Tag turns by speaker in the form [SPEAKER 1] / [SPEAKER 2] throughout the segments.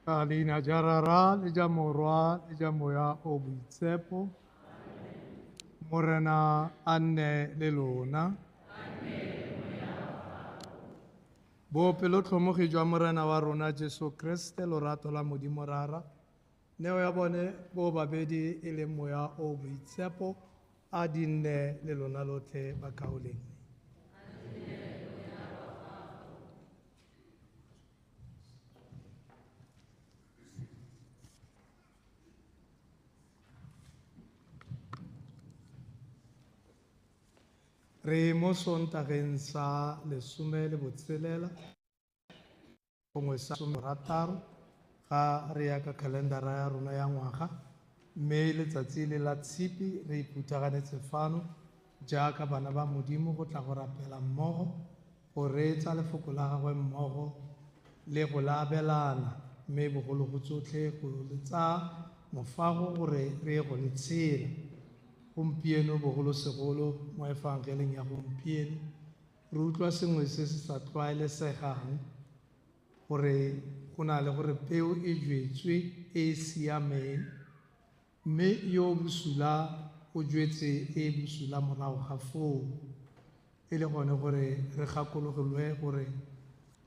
[SPEAKER 1] Ka leina jarara le ja morwa le ja moya o boitshepo. Morena a nne le lona. Bopelotlhomogi jwa morena wa rona Jesu Kriste, lorato la Modimo Rara, neo ya bone bo babedi e leng moya o boitshepo a di nne le lona lotlhe ba kaoleng. Re mo sontageng sa lesome le botshelela gongwe sa somerataro ga re ya ka kalendara ya rona ya ngwaga, mme letsatsi le la tshipi re iphuthaganetse fano jaaka bana ba Modimo go tla go rapela mmogo, go reetsa lefoko la gagwe mmogo le go la abelana, mme bogolo go tsotlhe go le tsaya mofago gore re ye go le tshela. Gompieno bogolosegolo mo evangeleng ya gompieno re utlwa sengwe se se sa tlwaelesegang gore go na le gore peo e jwetswe e e siameng, mme yo bosula o jwetse e bosula morago ga foo, e le gone gore re gakologelwe gore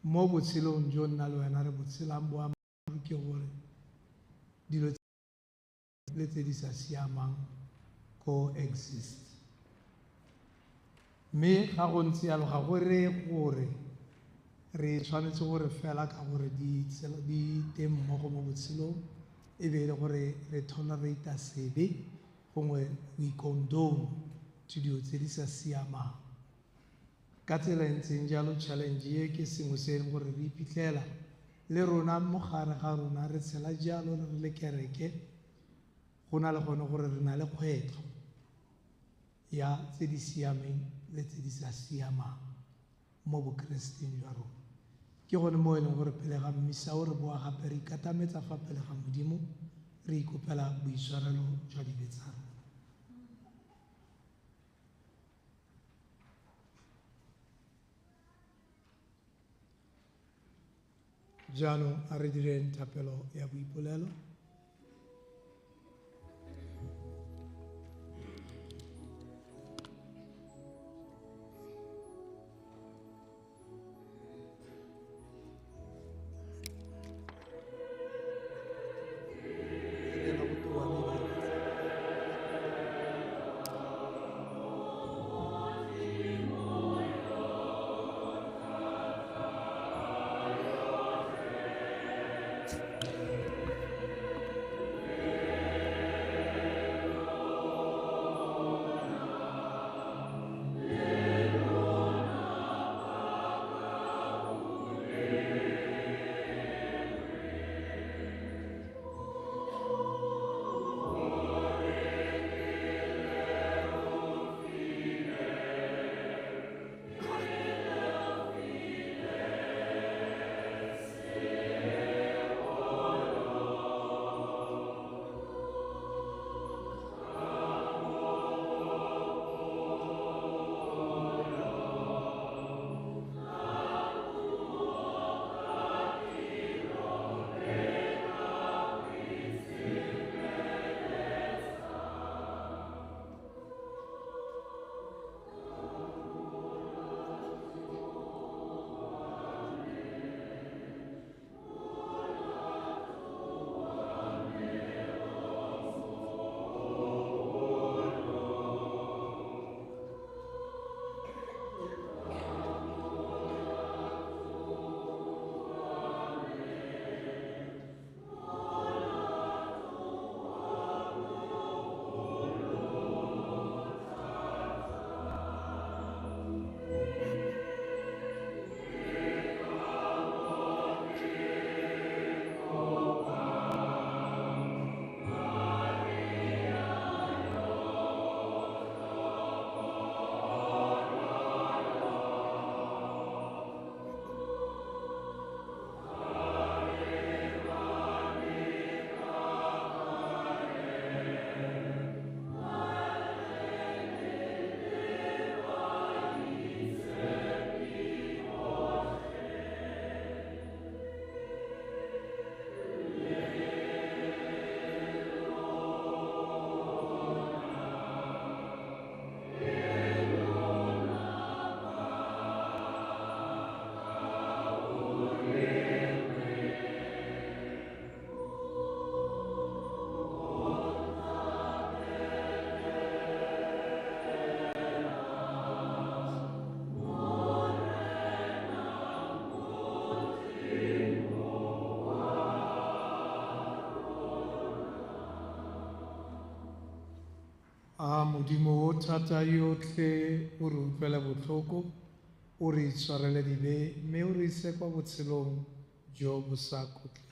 [SPEAKER 1] mo botshelong jo nna le wena re botshelang boammaaruri ke gore dilo le tse di sa siamang coexist. Mme ga go ntse yalo ga go reye gore re tshwanetse gore fela ka gore di teng mmogo mo botshelong e be e le gore re tolerate-a sebe gongwe we condone to dilo tse di sa siamang. Ka tsela e ntseng jalo challenge e ke sengwe se e leng gore re iphitlhela le rona mo gare ga rona re tshela jalo re le kereke, go na le gone gore re na le kgwetlho ya tse di siameng le tse di sa siamang mo bokristeng jwa rona. Ke gone mo e leng gore pele ga mmisa o re boa gape re ikatametsa fa pele ga Modimo re ikopela boitshwarelo jwa dibe tsa rona. Jaanong a re direng thapelo ya boipolelo. Modimo o thata yotlhe o re utlwele botlhoko, o re itshwarele dibe, mme o re ise kwa botshelong jo bo sa khutleng.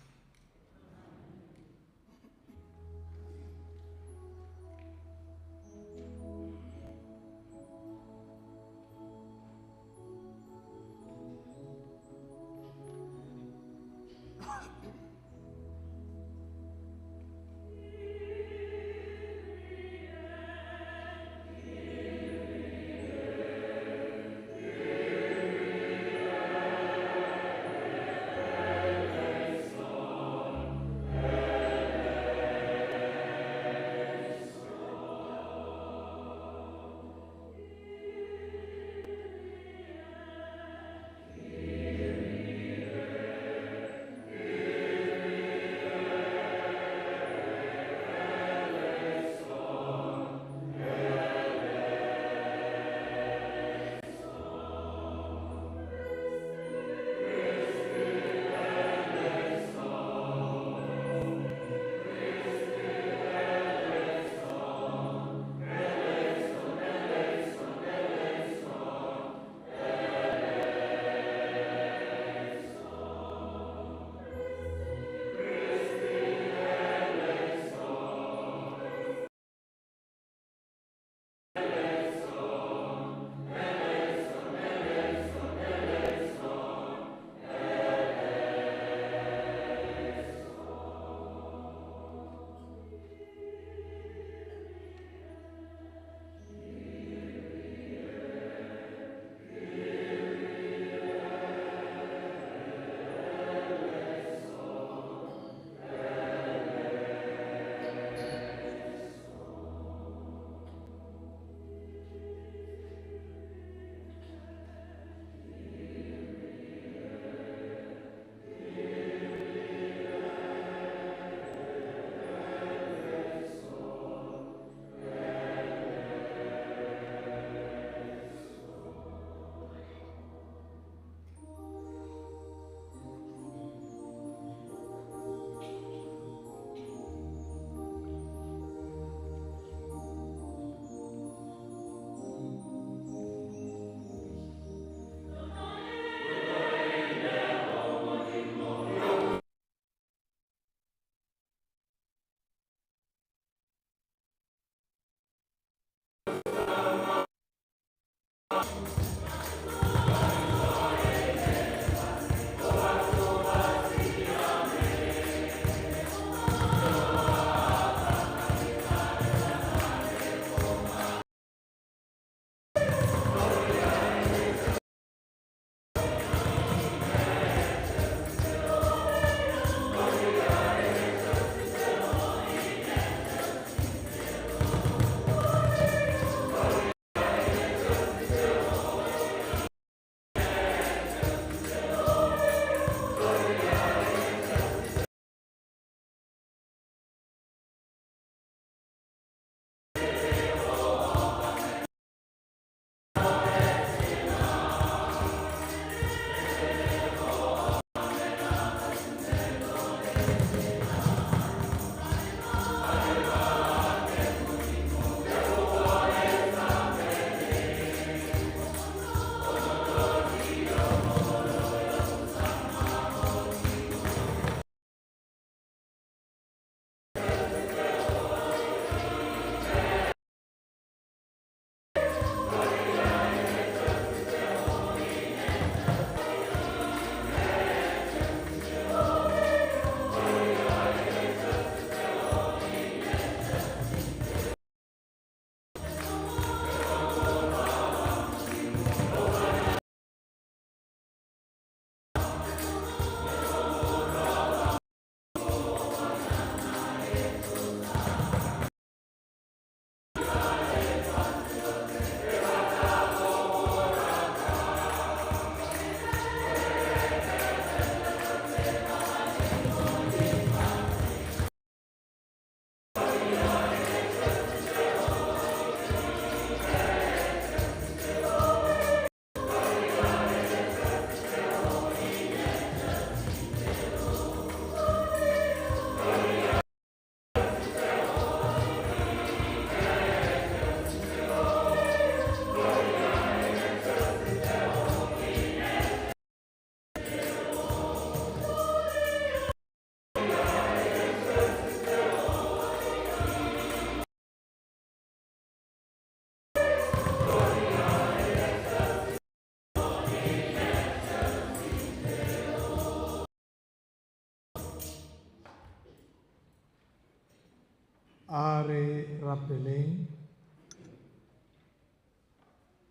[SPEAKER 1] a re rapeleng.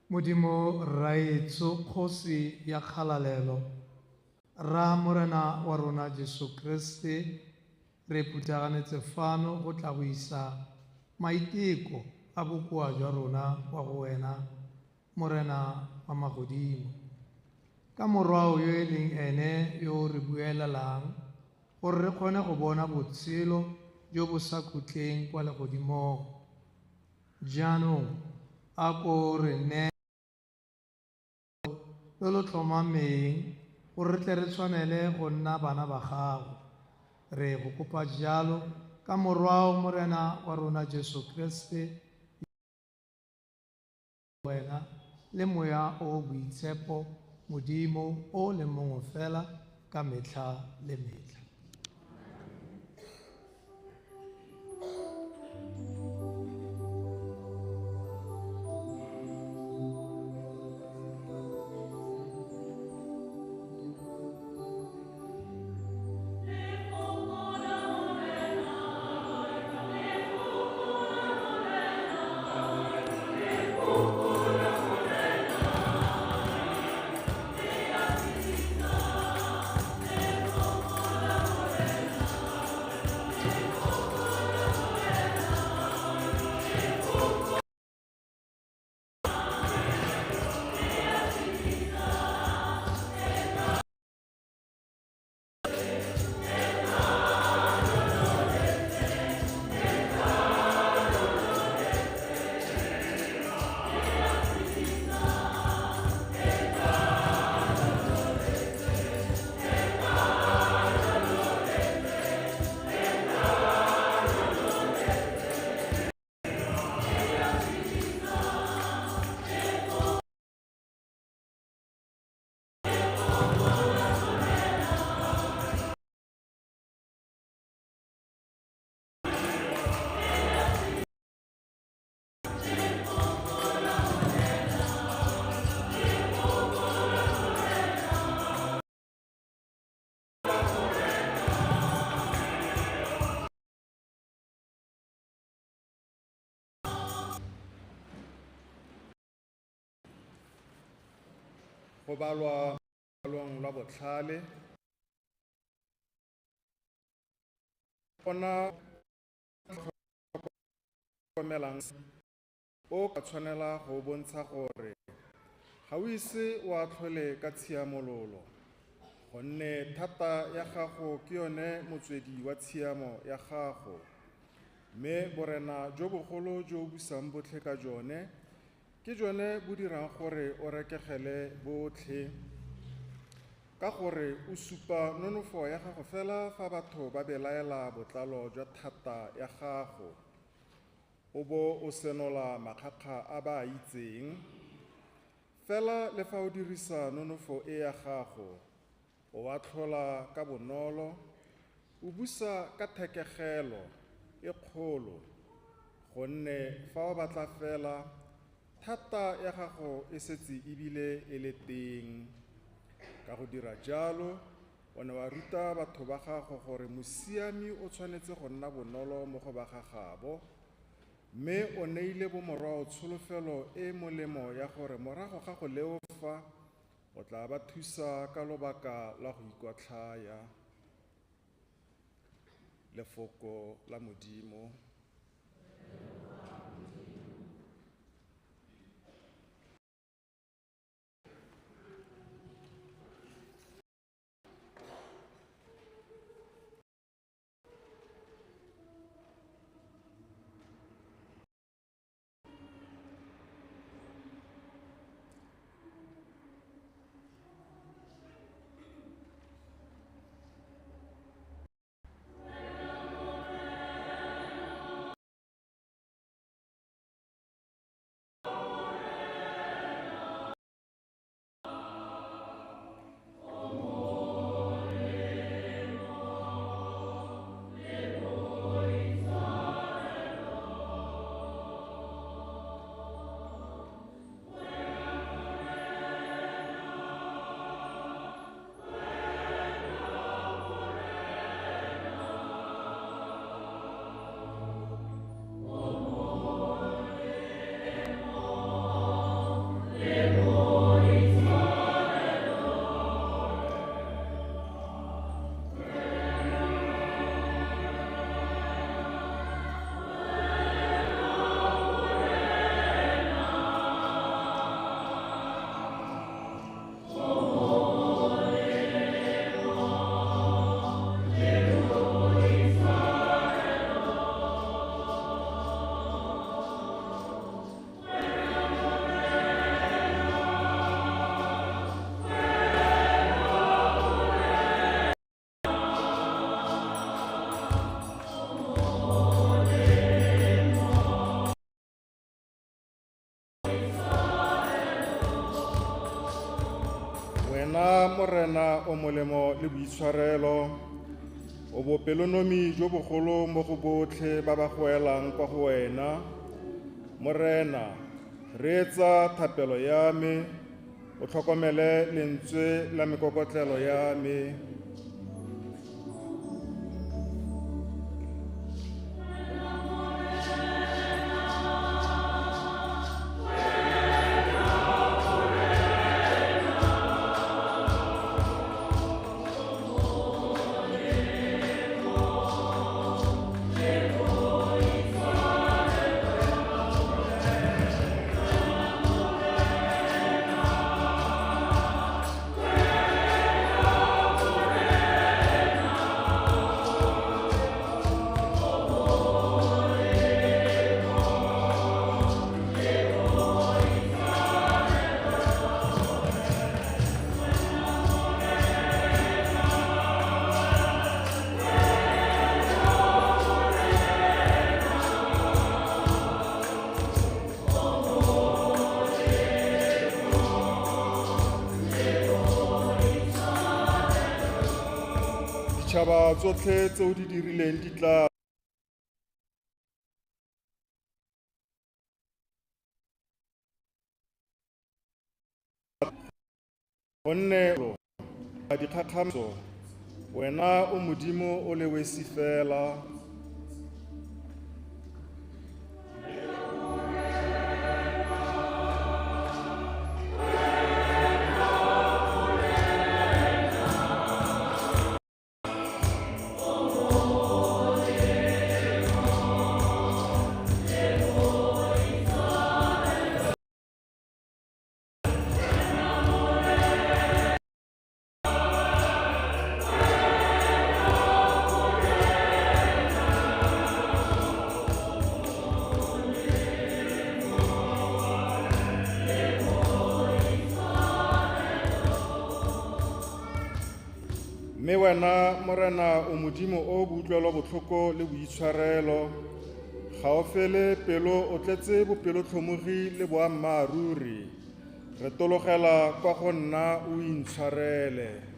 [SPEAKER 1] Modimo raetso kgosi ya kgalalelo, ra morena wa rona Jesu Kriste, re phuthaganetse fano go tla go isa maiteko a bokoa jwa rona wa go wena, morena wa magodimo. Ka morwao yo e leng ene yo re buelelang gore re kgone go bona botshelo jo bo sa khutleng kwa legodimong. Jaanong a ko re ne lo lo tlhomameng gore re tle re tshwanele go nna bana ba gago. Re go kopa jalo ka morwao morena wa rona Jesu Kriste, wena le moya o boitshepo Modimo o le mongwe fela ka metlha le metlha.
[SPEAKER 2] Go balwa balong la botlhale gona tlhokomelang o ka tshwanela go bontsha gore ga o ise wa tlhole ka tshiamololo, gonne thata ya gago ke yone motswedi wa tshiamo ya gago, mme borena jo bogolo jo o busang botlhe ka jone ke jone bo dirang gore o rekegele botlhe, ka gore o supa nonofo ya gago fela fa batho ba belaela botlalo jwa thata ya gago, o bo o senola makgakga a ba a itseng. Fela le fa o dirisa nonofo e ya gago, o a tlhola ka bonolo, o busa ka thekegelo e kgolo, gonne fa o batla fela thata ya gago e setse ebile e le teng. Ka go dira jalo, o ne wa ruta batho ba gago gore mosiami o tshwanetse go nna bonolo mo go ba gagabo, mme o neile bomorwao tsholofelo e molemo ya gore morago ga go leofa o tla ba thusa ka lobaka la go ikotlhaya. Lefoko la Modimo. morena o molemo le boitshwarelo, o bopelonomi jo bogolo mo go botlhe ba ba go elang kwa go wena. Morena, re etsa thapelo ya me, o tlhokomele lentswe la mekokotlelo ya me. Ditšhaba tsotlhe tseo di dirileng di tla gonne dikgakgamatso, wena o Modimo o le wesi fela. Mme wena morena o Modimo o boutlwelwa botlhoko le boitshwarelo, ga o fele pelo o tletse bopelotlhomogi le boammaaruri. Re tologela kwa go nna o intshwarele.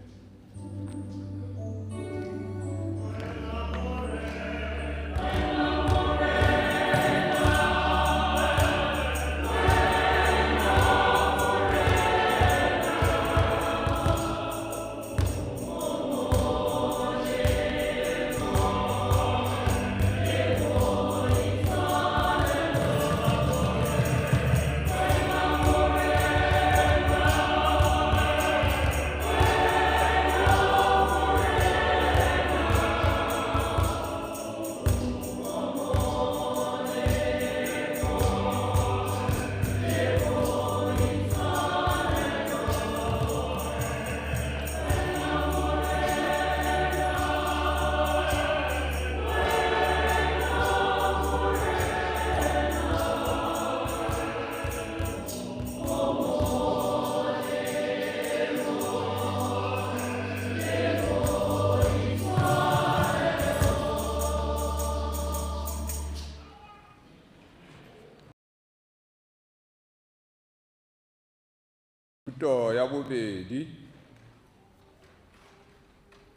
[SPEAKER 3] Thuto ya bobedi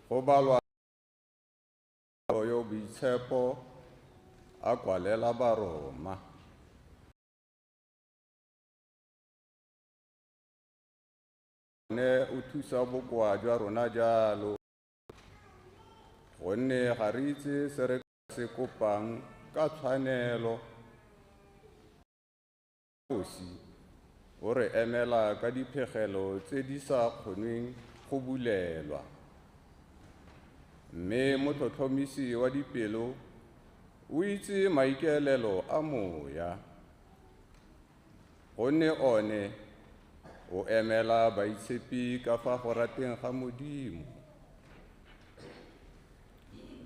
[SPEAKER 3] go balwa yo boitshepo a kwalela Baroma. Ne o thusa bokoa jwa rona jalo gonne ga re itse se re se kopang ka tshwanelo. O re emela ka diphegelo tse di sa kgonweng go bulelwa, mme motlhotlhomisi wa dipelo o itse maikaelelo a moya, gonne one o emela baitshepi ka fa go rateng ga Modimo.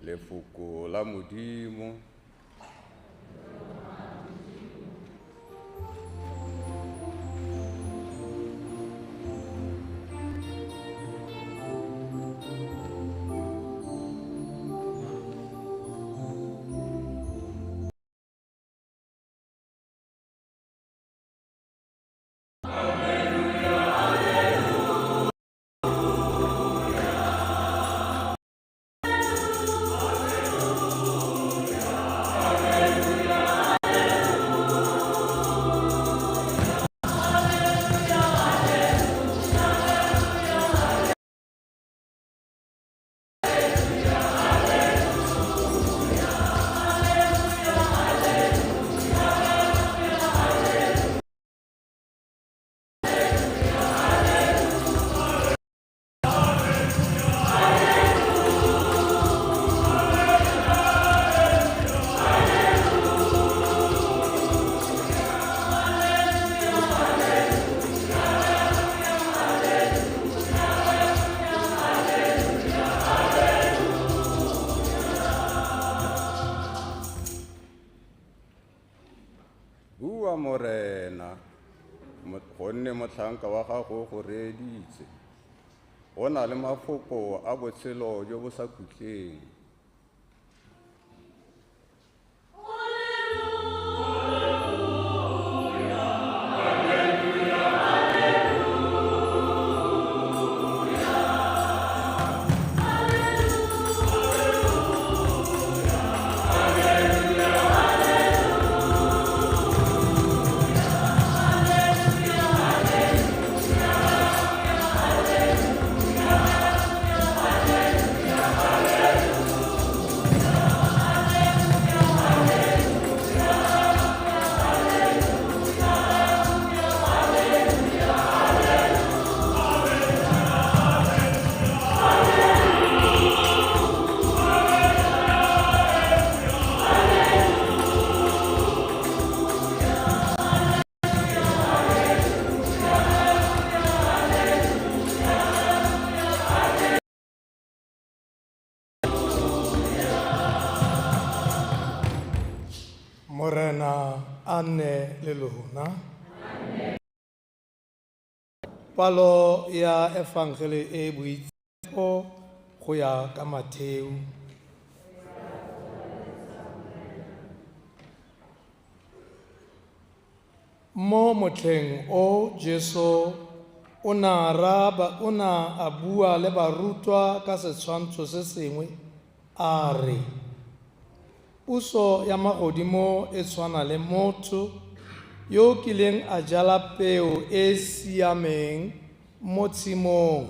[SPEAKER 3] Lefoko la Modimo. utlwa morena gonne motlhanka wa gago go reeditse go na le mafoko a botshelo jo bo sa khutleng.
[SPEAKER 1] Morena a nne le lona. Palo ya Evangeli e boitshepo go ya ka Matheu. Mo motlheng o Jesu o na a bua le barutwa ka setshwantsho se sengwe a re, puso ya magodimo e tshwana le motho yo kileng a jala peo e siameng mo tshimong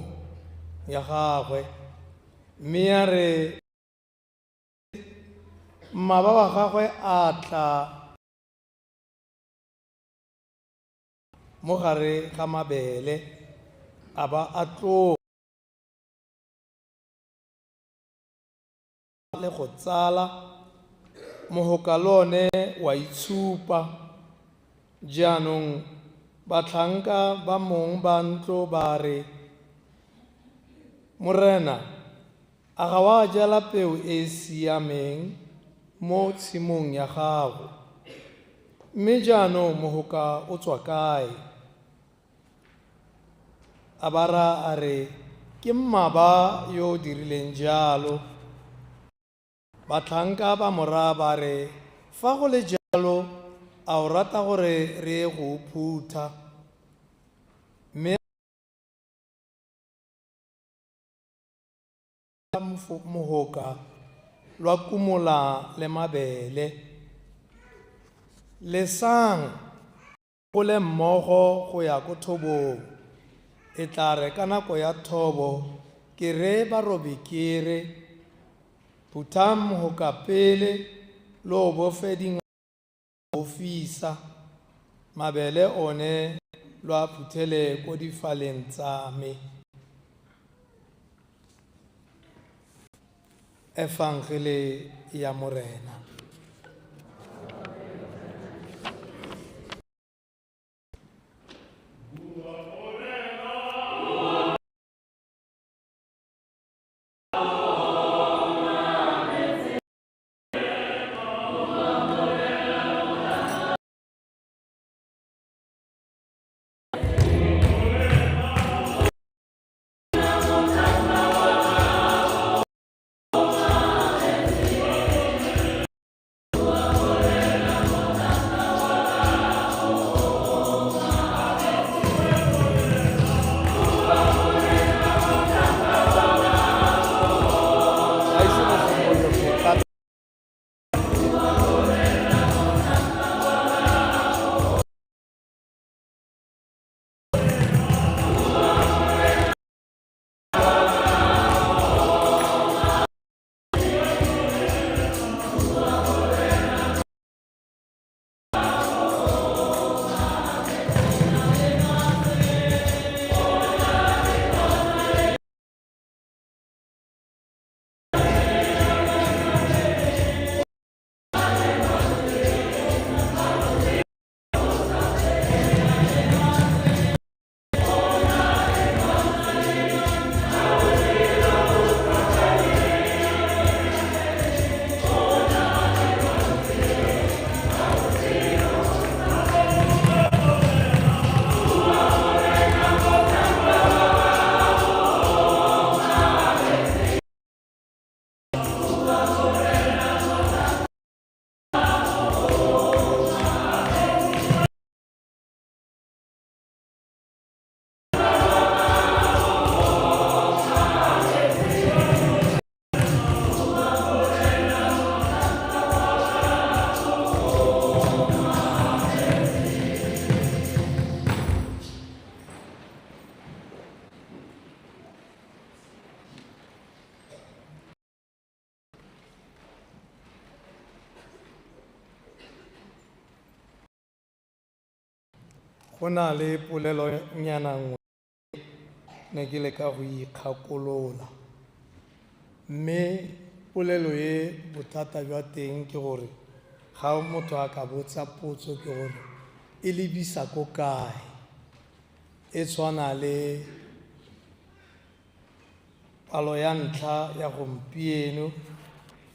[SPEAKER 1] ya gagwe, mme ya re mmaba wa gagwe a tla mo gare ga mabele a ba a tlo le go tsala, mogoka lone wa itshupa. Jaanong batlhanka ba mong ba ntlo ba re, Morena, a ga wa jala peo e siameng mo tshimong ya gago, mme jaanong mogoka o tswa kae? A bara a re, ke mmaba yo o dirileng jalo. Batlhanka ba mora ba re, fa go le jalo a o rata gore re ye go phutha, mme mogoka lwa kumola le mabele. Lesang go le mmogo go ya ko thobong, e tla re ka nako ya thobo ke re barobi ke re, phuthang mogoka pele le o bofe dinga go fisa, mabele one lwa phuthele ko difaleng tsa me. Evangeli ya Morena. go na le polelo nyana nngwe ne ke leka go ikgakolola, mme polelo ye bothata jwa teng ke gore ga motho a ka botsa potso ke gore e lebisa ko kae. E tshwana le palo ya ntlha ya gompieno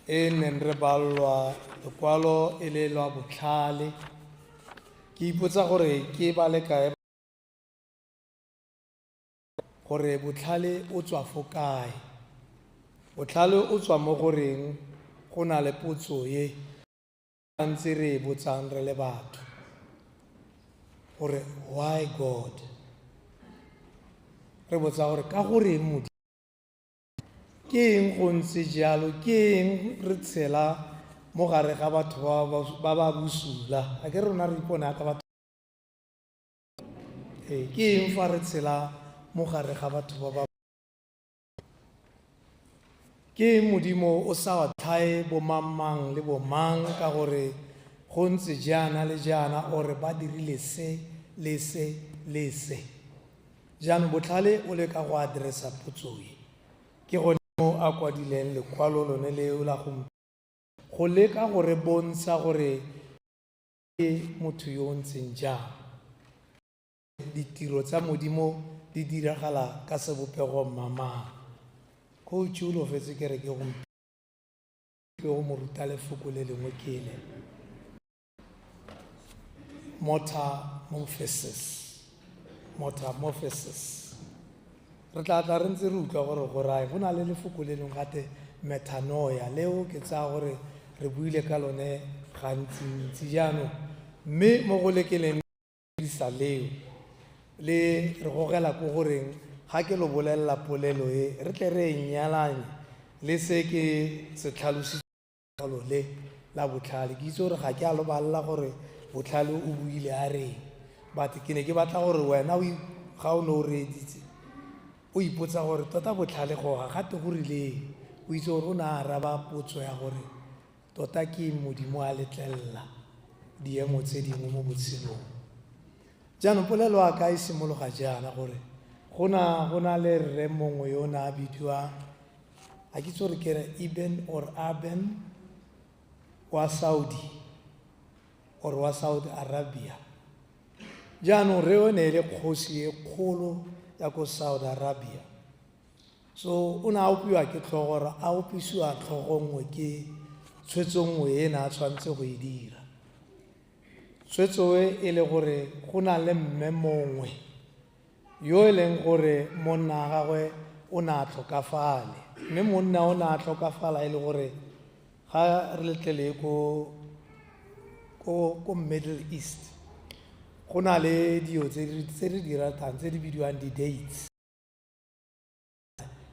[SPEAKER 1] e neng re balwa lekwalo e le lwa botlhale. Ke ipotsa gore ke ba le kae gore botlhale o tswa fo kae. Botlhale o tswa mo goreng go na le potso ye ntse re e botsang re le batho gore why God. Re botsa gore ka gore Modimo ke eng go ntse jalo, ke eng re tshela mo gare ga batho ba ba busula. A ke rona re ipona ka batho ke eng fa re tshela mo gare ga batho ba ba ke Modimo o sa wa tlhae bo mang le bo mang ka gore go ntse jaana le jaana ore ba dirile se le se le se. Jaanong botlhale o le ka go addressa potso e ke gone mo a kwadileng lekwalo lone leo la go leka gore bontsha gore ke motho yo o ntseng jang. Ditiro tsa Modimo di diragala ka sebopego mamang. Coach o fetse ke re ke go mo ruta lefoko le lengwe ke le metamorphosis. Re tla re ntse re utlwa gore go rae go na le lefoko le lengwe gate metanoia leo ke tsa gore re buile ka lone gantsi jaanong, mme mo go lekeleng dirisa leo le re gogela ko goreng ga ke lo bolelela polelo e re tle re nyalanye le se ke se tlhalositsego le la botlhale. Ke itse gore ga ke a lobalela gore botlhale o buile a reng, but ke ne ke batla gore wena ga o ne o reeditse o ipotsa gore tota botlhale goga gate go rileng. O itse gore o ne a araba potso ya gore tota ke Modimo a letlelela diemo tse dingwe mo botshelong. Jaanong polelo a ka e simologa jaana gore go na le rre mongwe yo na bidiwa a ke itse gore ke re Ibn or Aben wa Saudi or wa Saudi Arabia. Jaanong re o ne le kgosi e kgolo ya ko Saudi Arabia. So o ne a opiwa ke tlhogo gore a opisiwa tlhogo nngwe ke tshwetso nngwe e ne a tshwanetse go e dira. Tshwetso e le gore go na le mme mongwe yo e leng gore monna wa gagwe o ne a tlhokafale, mme monna o ne a tlhokafala e le gore ga re letlele ko Middle East go na le dio tse re di ratang tse di bidiwang di-dates,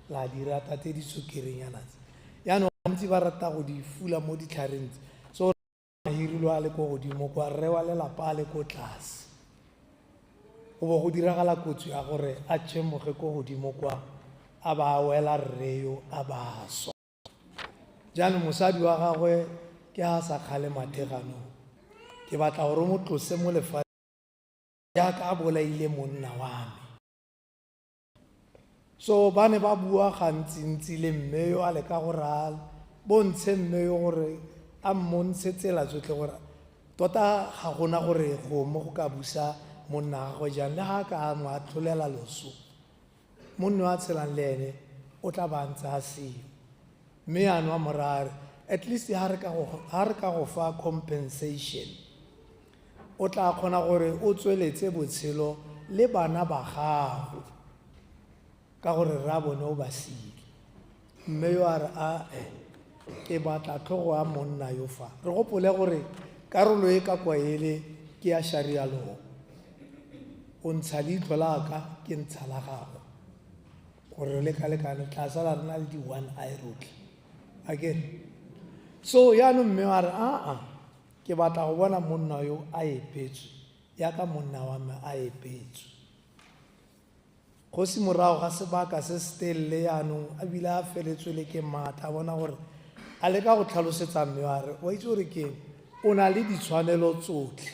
[SPEAKER 1] la di rata tse di tsukerenyana tse. Yaanong gantsi ba rata go di fula mo ditlhareng tse, so a hirilwe a le ko godimo kwa, rre wa lelapa a le ko tlase. Go bo go diragala kotsi ya gore a tšhemoge ko godimo kwa, a ba wela rre yo a ba swa. Jaanong mosadi wa gagwe ke a sa kgale matheganong, ke batla gore mo tlose mo lefatsheng jaaka a bolaile monna wa me. So ba ne ba bua gantsintsi le mme yo a leka gore a bontshe mme yo gore a mmontshe tsela tsotlhe gore tota ga gona gore mo go ka busa monna wa gagwe jang, le ga ka mo atlholela loso monna wa tshelang le ene o tla ba ntse a seo. Mme yaanong a morare at least ha re ka go fa compensation o tla kgona gore o tsweletse botshelo le bana ba gago ka gore ra bone o ba sile. Mme yo a re ke batla tlhogo ya monna yo fa. Re gopole gore karolo e ka kwa ele ke ya sharia law. O ntsha leitlho la ka ke ntsha la gago gore le kalekane tla sala re na le di-one eye rotlhe again. So yaanong mme wa re ke batla go bona monna yo a epetswe yaka monna wa me a epetswe. Kgosi morago ga sebaka se se telele yaanong a bile a feletswe le ke maatla a bona gore a leka go tlhalosetsa mme wa re wa itse gore ke o na le ditshwanelo tsotlhe,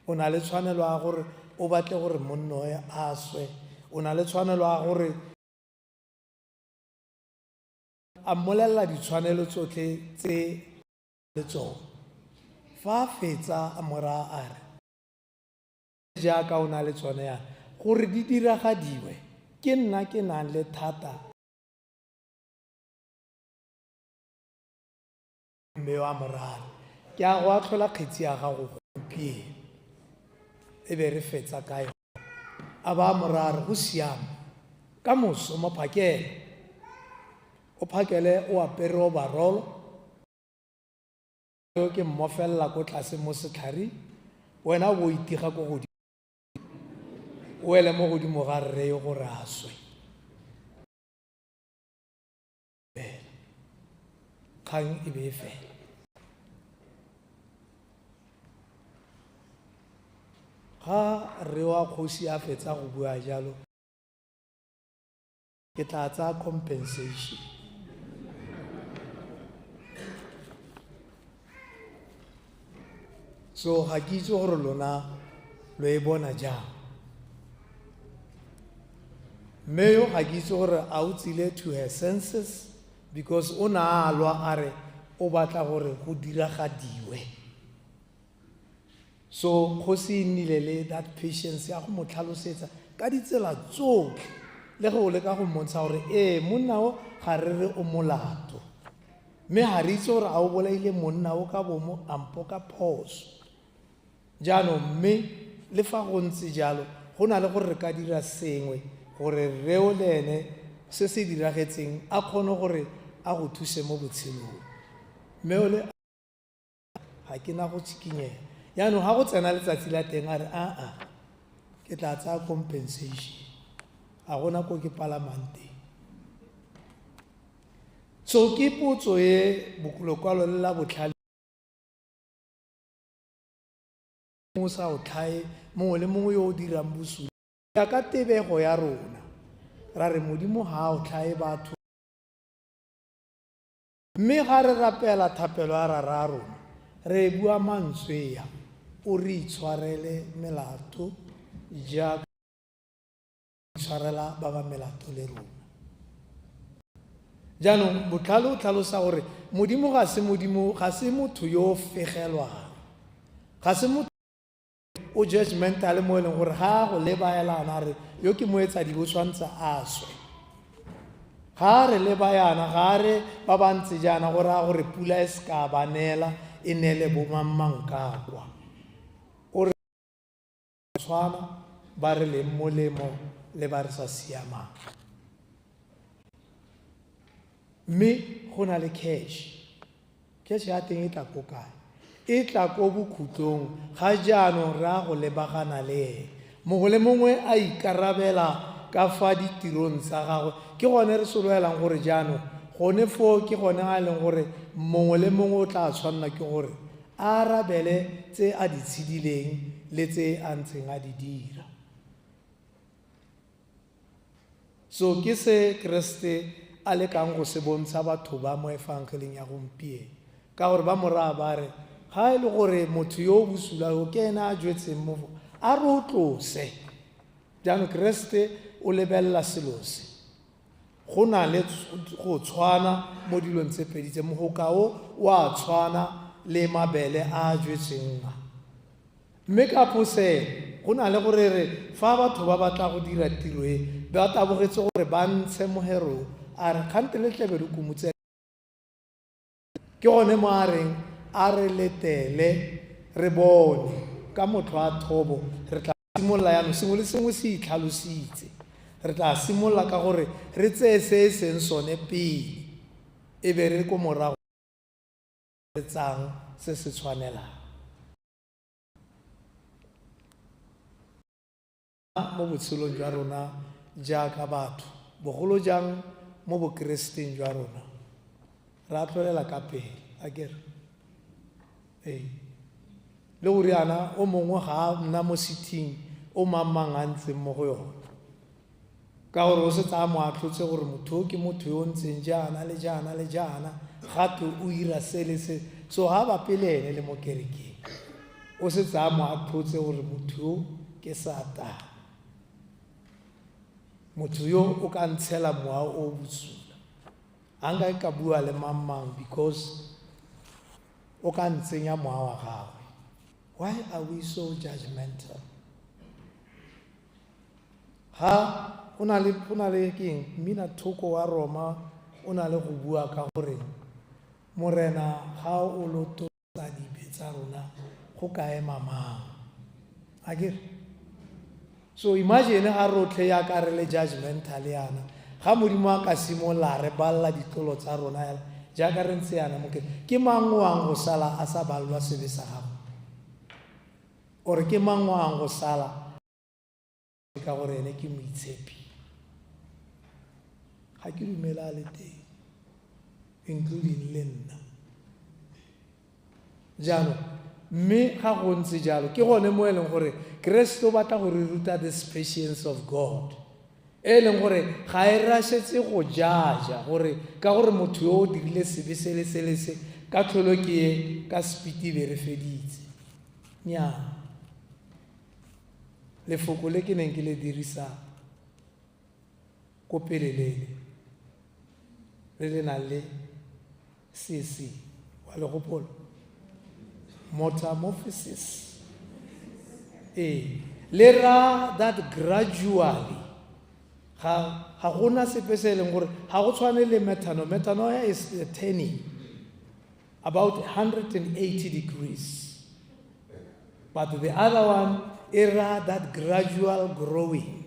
[SPEAKER 1] o na le tshwanelo ya gore o batle gore monno a swe o na le tshwanelo a gore a mmolella ditshwanelo tsotlhe tse le tsone fa fetsa a mora a re jaaka o na le tsone yana gore di diragadiwe ke nna ke nang le thata mme wa morara ke a go atlhola kgetsi ya gago gompieno e be re fetsa ka yone a ba morara go siame ka moso mo phakele o phakele o apere overall ke mmofella ko tlase mo setlhari wena o itiga ko godimo o ele mo godimo ga rre yo gore a swe kgang e be e fela ga rre wa kgosi a fetsa go bua jalo ke tla tsaya compensation so ga ke itse gore lona lo e bona jang mme yo ga ke itse gore a o tsile to her senses because o na a lwa a re o batla gore go diragadiwe so kgosi e nnile le that patience ya go mo tlhalosetsa ka ditsela tsotlhe le ge o leka go mmontsha gore monna o ga re re o molato mme ga re itse gore a o bolaile monna o ka bomo ampo ka phoso jaanong mme le fa go ntse jalo go na le gore re ka dira sengwe gore reo le ene se se diragetseng a kgone gore a go thuse mo botshelong mme o le ga ke na go tshikinyega yaanong ga go tsena letsatsi la teng a re ke tla tsaya compensation a gona ko ke palamang teng so ke potso e lokwalo le la botlhale mo sa o tlhae mongwe le mongwe yo o dirang bosula ya ka tebego ya rona ra re modimo ga o tlhae batho mme ga re rapela thapelo ya rara rona re bua mantswe ya o re itshwarele melato jaaka tshwarela ba ba melato le rona jaanong botlhale o tlhalosa gore modimo ga se motho yo o fegelwang ga se motho o judgmental mo e leng gore ga go lebaelana re yo ke moetsadi bo tshwantse a swe ga re lebayana ga re ba ba ntse jaana gore a gore pula e seka ba neela e neele bo mammankakwa o re tshwana ba re leng molemo le ba re sa siamang mme go na le cash ya teng e tla ko kae e tla ko bokhutlong ga jaanong re a go lebagana le ene mongwe le mongwe a ikarabela ka fa ditirong tsa gagwe ke gone re soloelang gore jaanong gone foo ke gone a leng gore mongwe le mongwe o tla tshwanela ke gore a arabele tse a di tshedileng le tse a ntseng a di dira so ke se Kriste a lekang go se bontsha batho ba mo evangeleng ya gompieno ka gore ba moraya ba re ga e le gore motho yo o bosula o ke ena a jwetseng mo a re o tlose jaanong Kriste o lebelela selo se go na le go tshwana mo dilong tse pedi tse mogokao o a tshwana le mabele a jwetseng mme ka posele go na le gore re fa batho ba batla go dira tiro e ba tabogetse gore ba ntshe mohero a re kgante le tlebe le kumutse ke gone mo a reng a re letele re bone ka motho a thobo re tla simolola yaanong sengwe le sengwe se itlhalositse re tla simolola ka gore re tseye se e seng sone pele e be re ko morago re tsang se se tshwanelang mo botshelong jwa rona jaaka batho bogolo jang mo bokristeng jwa rona re a tlolela ka pele a kere le gore yana o mongwe ga a nna mo sething o mamang a ntseng mo go yona ka gore o se tsaya mo a tlhotse gore motho o ke motho yo o ntseng jaana le jaana le jaana gate o ira se le se so ga ba pele ene le mo kerekeng o se tsaya mo a tlhotse gore motho yo ke Satan. Motho yo o ka ntshela mowa o bosula. Anga ka bua le mamang because o ka ntsenya mowa wa gagwe. Why are we so judgmental? Ha una le keng mina thoko wa Roma una le go bua ka gore morena ga o lo tsa dibe tsa rona go ka ema mang. Akere so imagine ha rotlhe ya ka re le judgmental yana ga modimo a ka simola re balla ditlolo tsa rona ja ka re ntse yana moke ke mang wang go sala a sa balwa sebe sa gago or ke mang wang go sala ka gore ene ke moitshepi ga ke dumela le teng including le nna jalo mme ga go ntse jalo ke gone mo eleng gore Kristo batla go re ruta the patience of God eleng gore ga e rashetse go jaja gore ka gore motho yo o dirile sebe se ka tlholo ke ye ka spiti be re feditse nya lefoko le ke neng ke le dirisa ko pelelele le na le sisi wa le gopolo metamorphosis le ra that gradually ha gona sepe se leng gore ha go tshwane le metanoia is turning about 180 degrees but the other one era that gradual growing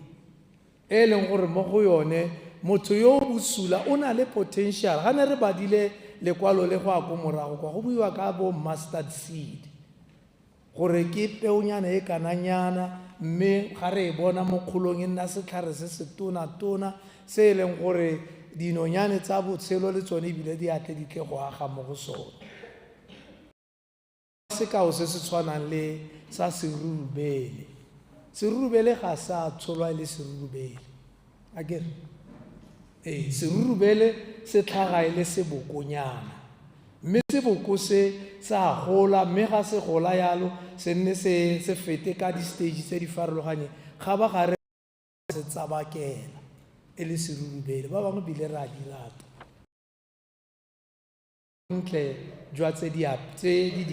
[SPEAKER 1] leng gore mo go yone motho yo busula o na le potential ga ne re badile lekwalo le go a go morago kwa go buiwa ka bo mustard seed gore ke peonyana e kananyana mme ga re bona mo kgolong e nna setlhare se se tona se leng gore dinonyane tsa botshelo le tsone bile di atle di tle go aga mo go sone sekao se se tshwanang le sa serurubele ga sa tsholwa le serurubele akere serurubele se tlhaga ile sebokonyana mme seboko se sa gola mme ga se gola yalo se nne se fete ka di stage tse di farologanye ga ba gare se tsabakela le serurubele ba bangwe bile ra di rata ntle jwa tse di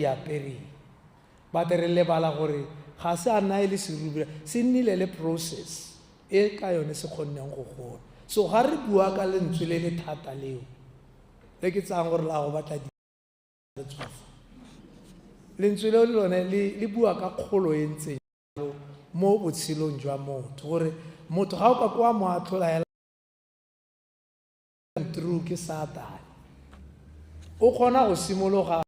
[SPEAKER 1] apere ba tere le bala gore ga se a nna le serurubele se nnile le process e ka yone se kgonneng go gola so ga re bua ka lentswe le le thata leo le ke tsang gore la go batla lentswe leo le lone le bua ka kgolo e ntseng mo botshelong jwa motho gore motho ga o ka kwa mo a tlhola through ke Satan o kgona go simologa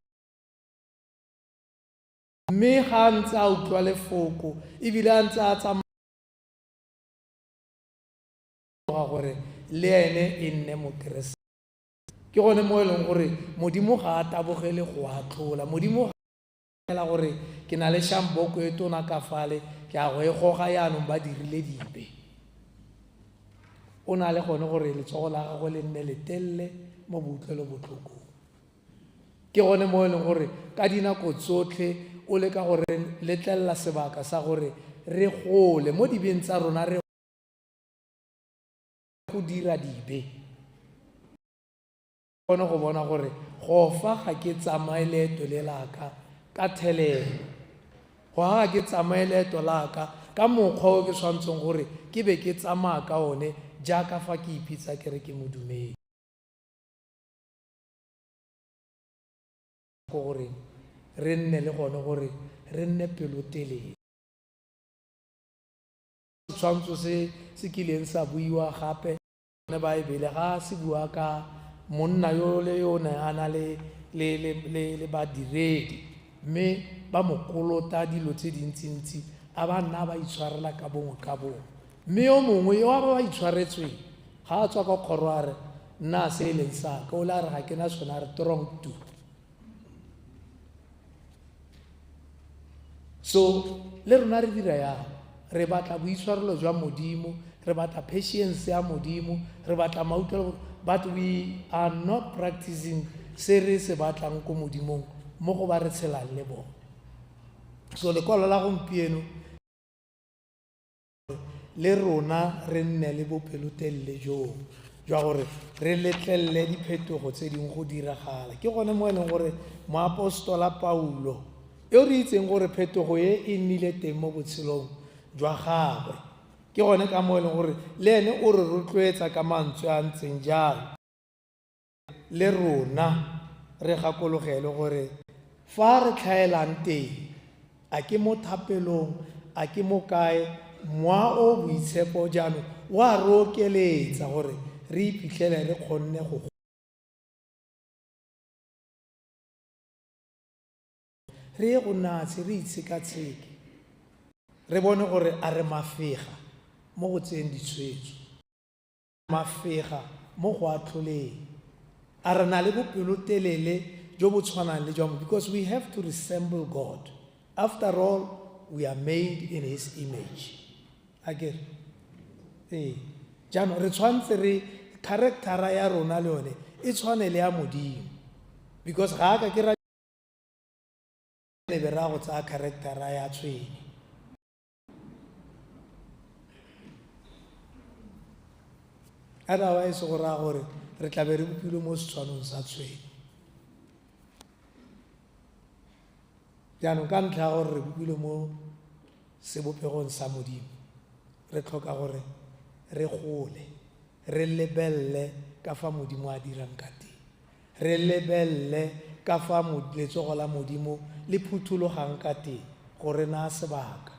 [SPEAKER 1] mme ga ntse a utlwa lefoko ebile a ntse a tsamaya gore le ene e nne mokeresete ke gone mo eleng gore modimo ga a tabogele go a tlola modimo ga gore ke na le shamboko e tona ka fale ke a go e goga yaanong ba dirile dibe o na le gone gore letsogo la gagwe le nne letelle mo boutlwelo botlhoko ke gone mo eleng gore ka dinako tsotlhe o le ka gore letlelela sebaka sa gore re gole mo dibeng tsa rona re go dira dibe gone go bona gore go fa ga ke tsamaye leeto le laka ka thelelo go ga ke tsamaye leeto laka ka mokgwa o ke tshwantseng gore ke be ke tsamaya ka one jaaka fa ke ipitsa ke re ke modumedi gore re nne le gone gore re nne pelotelele tshwantsho se kileng sa buiwa gape ne baebele ga se bua ka monna yo le yo ne ana le badiredi mme ba mokolota dilo tse dintsintsi a ba nna ba itshwarela ka bongwe mme yo mongwe yo ba itshwaretsweng ga a tswa ka kgoro a re nna se eleng sa ka o la re ga ke na sona re strong too so le rona re dira ya re batla boitshwarelo jwa modimo re batla patience ya modimo re batla mautlelo but we are not practicing se re se batlang ko modimong mo go ba re tshelang le bona so lekwalo la gompieno le rona re nne le bopelotelele joo jwa gore re letlelele diphetogo tse dingwe go diragala. Ke gone mo e leng gore moapostola Paulo yo re itseng gore phetogo e e nnile teng mo botshelong jwa gagwe, ke gone ka mo e leng gore le ene o re rotloetsa ka mantswe a ntseng jalo le rona re gakologele gore fa re tlhaelang teng, a ke mo thapelong, a ke mo kae, moa o boitshepo jaanong wa re okeletsa gore re iphitlhele re kgonne go re ye go natse, re itshekatsheke, re bone gore a re mafega mo go tseng ditshwetso, mafega mo go atlholeng, a re na le bopelotelele jo bo tshwanang le jwa, because we have to resemble God. After all, we are made in His image. Again, jaanong re tshwanetse re charactera ya rona le yone e tshwane le ya Modimo, because ga a ka ke ra le bera go tsaya charactera ya tshwene. Otherwise go raya gore re tla be re bopilwe mo setshwanong sa tshwene. Jaanong ka ntlha ya gore re bopilwe mo sebopegong sa Modimo, re tlhoka gore re gole, re lebelle ka fa Modimo a dirang ka teng, re lebelle ka fa letsogo la Modimo le phuthulogang ka teng gore na sebaka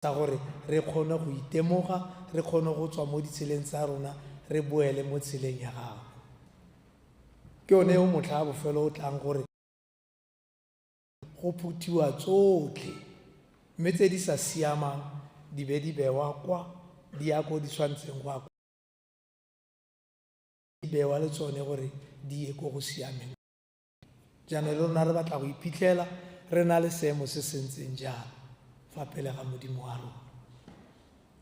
[SPEAKER 1] sa gore re kgone go itemoga, re kgone go tswa mo ditseleng tsa rona, re boele mo tseleng ya gago. Ke yone yo motlha a bofelo o tlang gore go phuthiwa tsotlhe, mme tse di sa siamang di be di bewa kwa di ya ko di tshwantseng go akwa, di bewa le tsone gore di ye ko go siameng. Jaanong le rona re batla go iphitlhela re na le seemo se se ntseng jalo fa pele ga Modimo wa rona.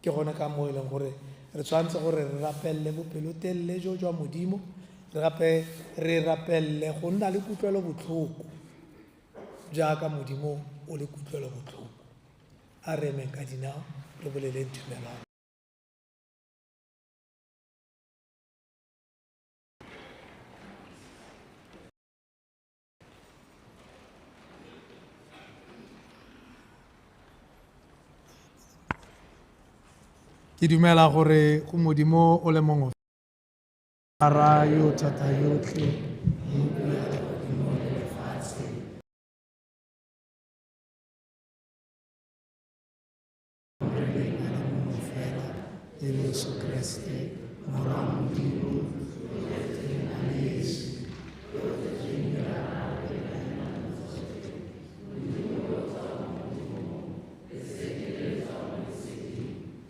[SPEAKER 1] Ke gone ka mo e leng gore re tshwanetse gore re rapelele bopelotelele jo jwa Modimo, re rapelele go nna le kutlwelo botlhoko jaaka Modimo o le kutlwelo botlhoko. A re emeng ka dinao re boleleng tumelano. Ke dumela gore go Modimo o le mongwe ara yo thata yotlhe Yesu Kriste mora Modimo Yesu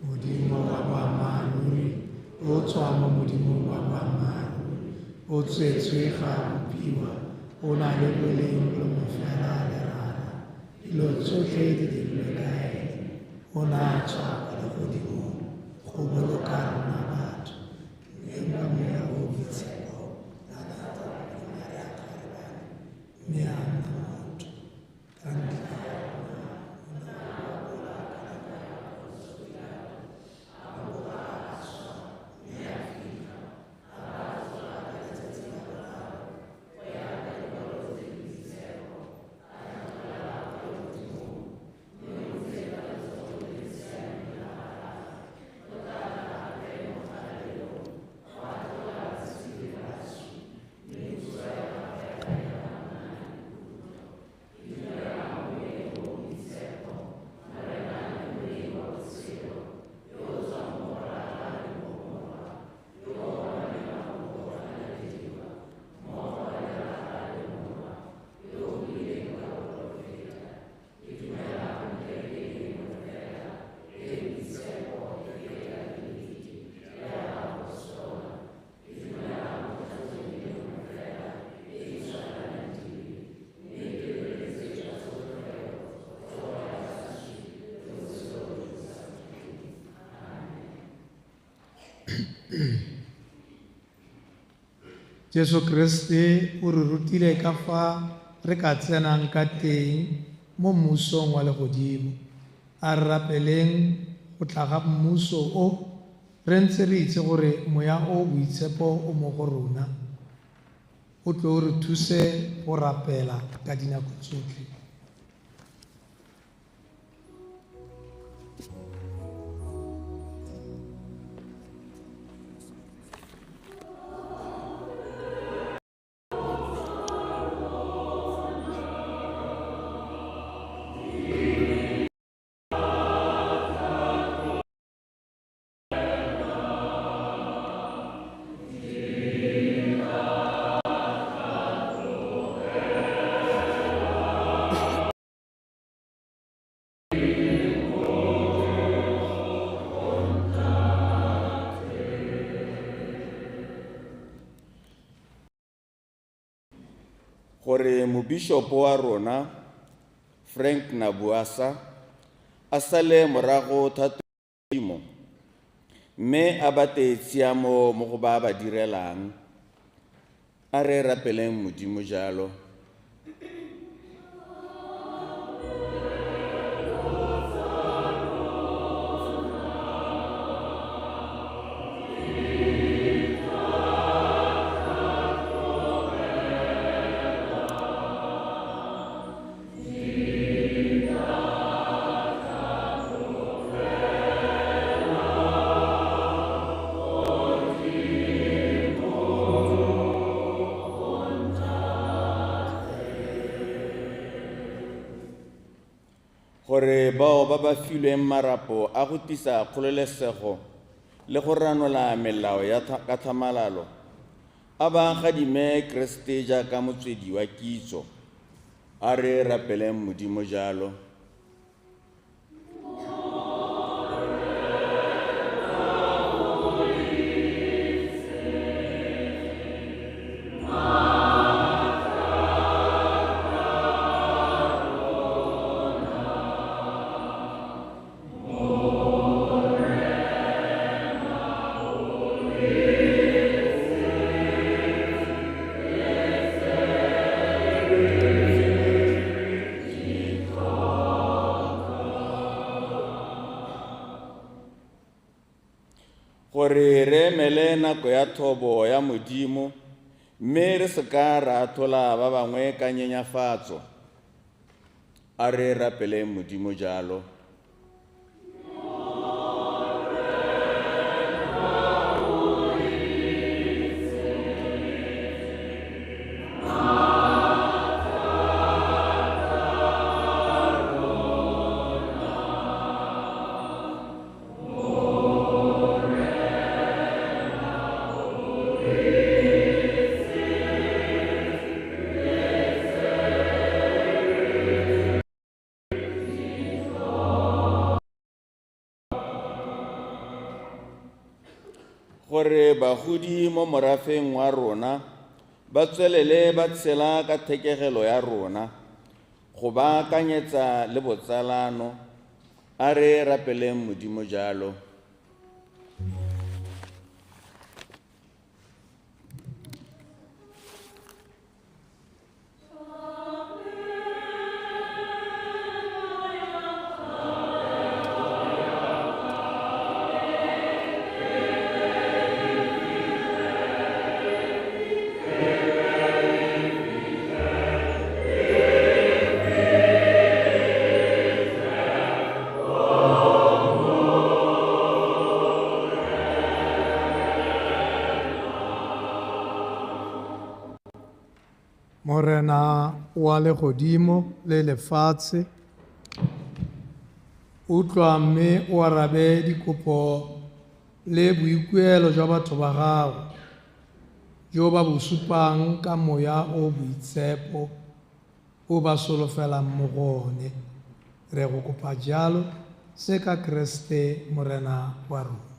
[SPEAKER 1] Modimo wa boammaaruri o tswa mo Modimo wa boammaaruri o tswetswe ga bopiwa o na le boleng lo mofela le rara dilo tsotlhe di dirilwe ka ene o ne a tswa kwa legodimong go boloka rona batho mme ba moya o boitshepo mme a nna motho ka ntlha Jesu Kriste o re rutile ka fa re ka tsenang ka teng mo mmusong wa legodimo. A re rapeleng go tla ga mmuso o re ntse re itse gore moya o boitshepo o mo go rona o tlo re thuse go rapela ka dinako tsotlhe.
[SPEAKER 4] gore mobishopo wa rona Frank Nabuasa a sale morago thatodimo mme a bate tshiamo mo go ba ba direlang a re rapeleng Modimo jalo. Gore bao ba ba filweng marapo a go tisa kgololesego le go ranola melao ya ka tlhamalalo a ba gadime Kriste jaaka motswedi wa kitso a re rapeleng Modimo jalo. Gore re emele nako ya thobo ya Modimo mme re se ka ra thola ba bangwe ka nyenyafatso a re rapeleng Modimo jalo. Gore bagodi mo morafeng wa rona ba tswelele ba tshela ka thekegelo ya rona go ba akanyetsa le botsalano a re rapeleng Modimo jalo.
[SPEAKER 1] Morena wa legodimo le lefatshe, utlwa mme o arabe dikopo le boikuelo jwa batho ba gago jo ba bo supang ka moya o boitshepo o ba solofelang mo go one. Re go kopa jalo se ka Kriste morena wa rona.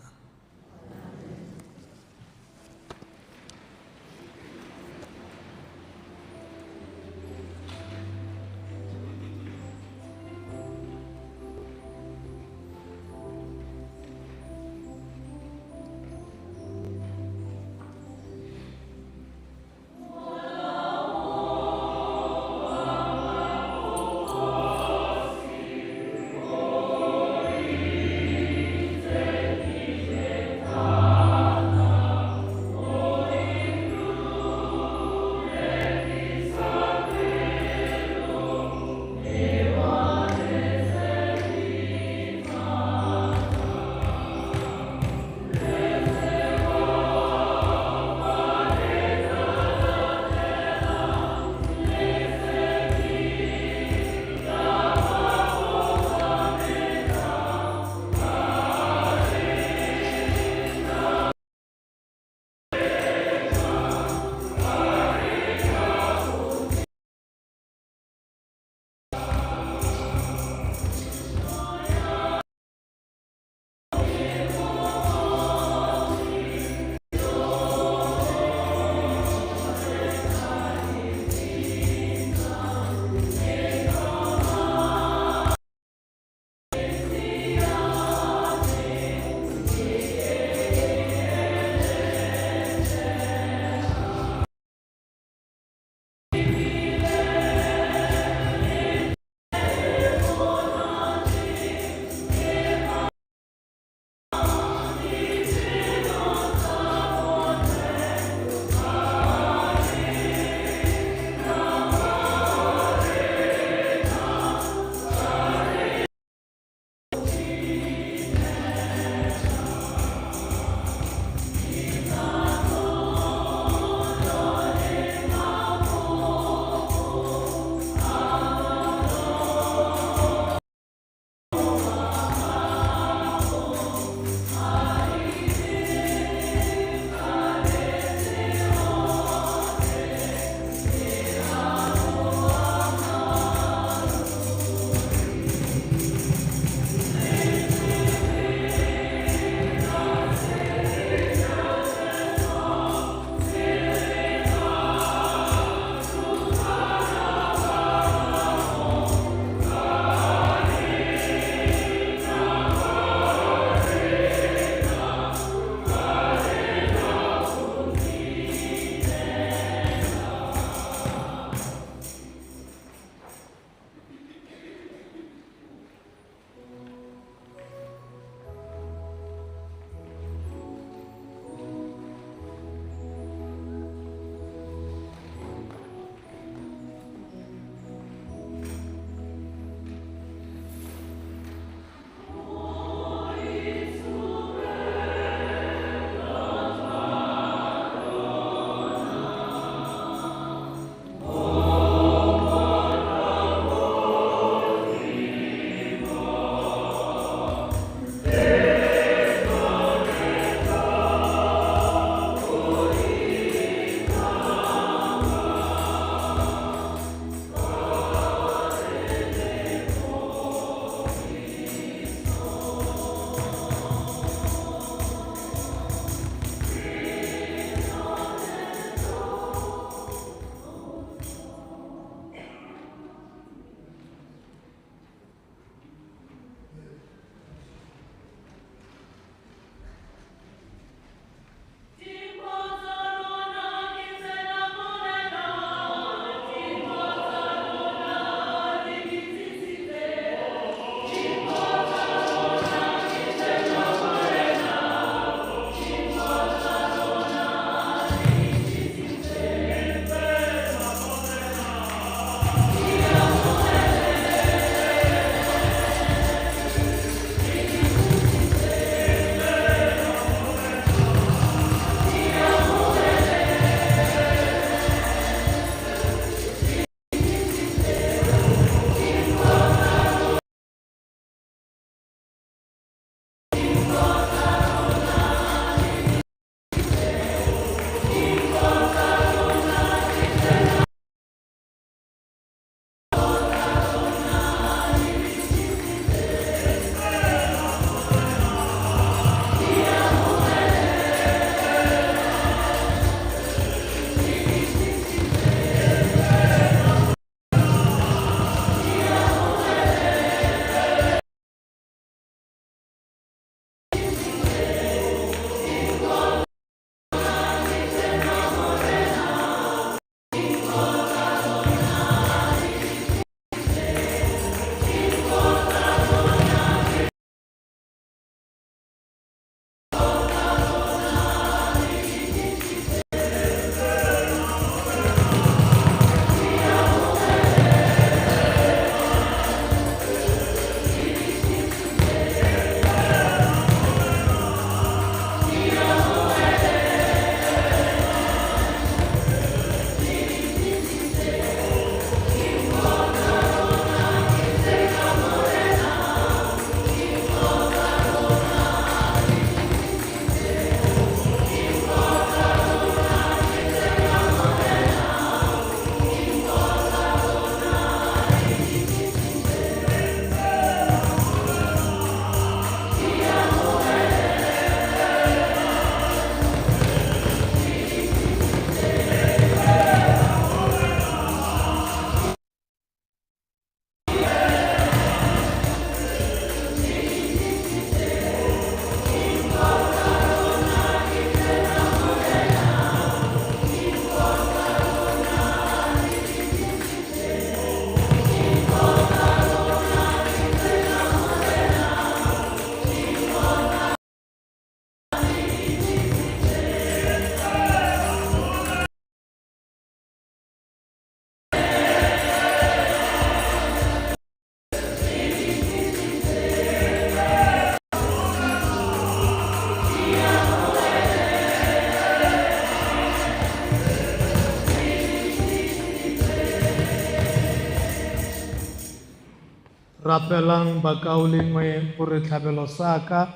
[SPEAKER 1] rapelang bakaolengwe gore tlhabelo sa ka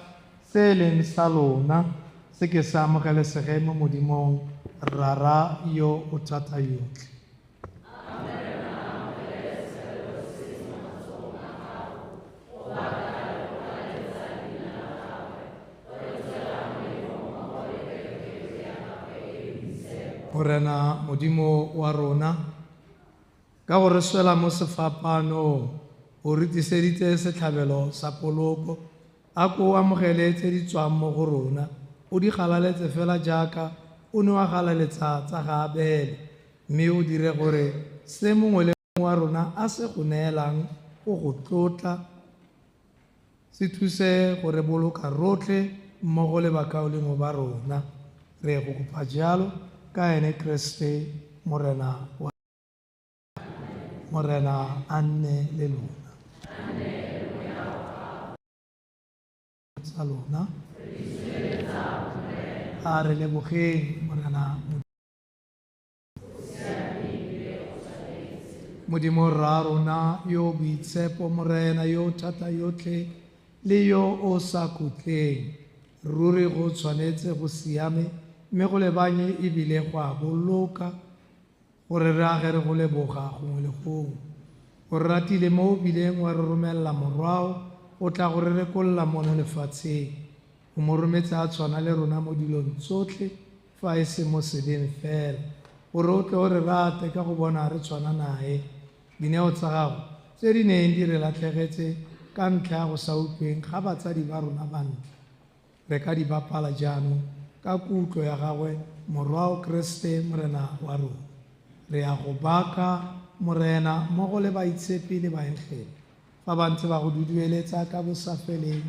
[SPEAKER 1] se leng sa lona se ke se amogelesege mo modimong rara yo o thata yotlhe. Morena modimo wa rona, ka gore swela mo sefapanong o re tiseditse setlhabelo sa poloko, a ko o amogele tse di tswang mo go rona, o di galaletse fela jaaka o ne wa galaletsa tsa ga Abele, mme o dire gore se mongwe le mongwe wa rona a se go neelang go go tlotla, se thuse gore boloka rotlhe mmogo le bakaolengwe ba rona. Re go kopa jalo ka ene Kriste morena a nne le lona. Tsa lona a re lebogeng morena modimo rra rona yo boitshepo, morena yo thata yotlhe le yo o sa kutleng, ruri go tshwanetse go siame mme go lebanye ebile go a boloka, gore re age re go leboga gongwe le gongwe. O re ratile mo o bileng wa re romelela morwao o tla gore re kolola mono lefatsheng, o mo rometse a tshwana le rona mo dilong tsotlhe fa e se mo sebeng fela, gore o tle o re rate ka go bona re tshwana nae. Dineo tsa gago tse di neng di re latlhegetse ka ntlha ya go sa utlweng ga batsadi ba rona bantle, re ka di bapala jaanong ka kutlo ya gagwe morwao Kriste morena wa rona. Re a go baka morena mmogo le baitshepi le baengele fa ba ntse ba go dudueletsa ka bosafeleng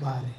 [SPEAKER 1] ba re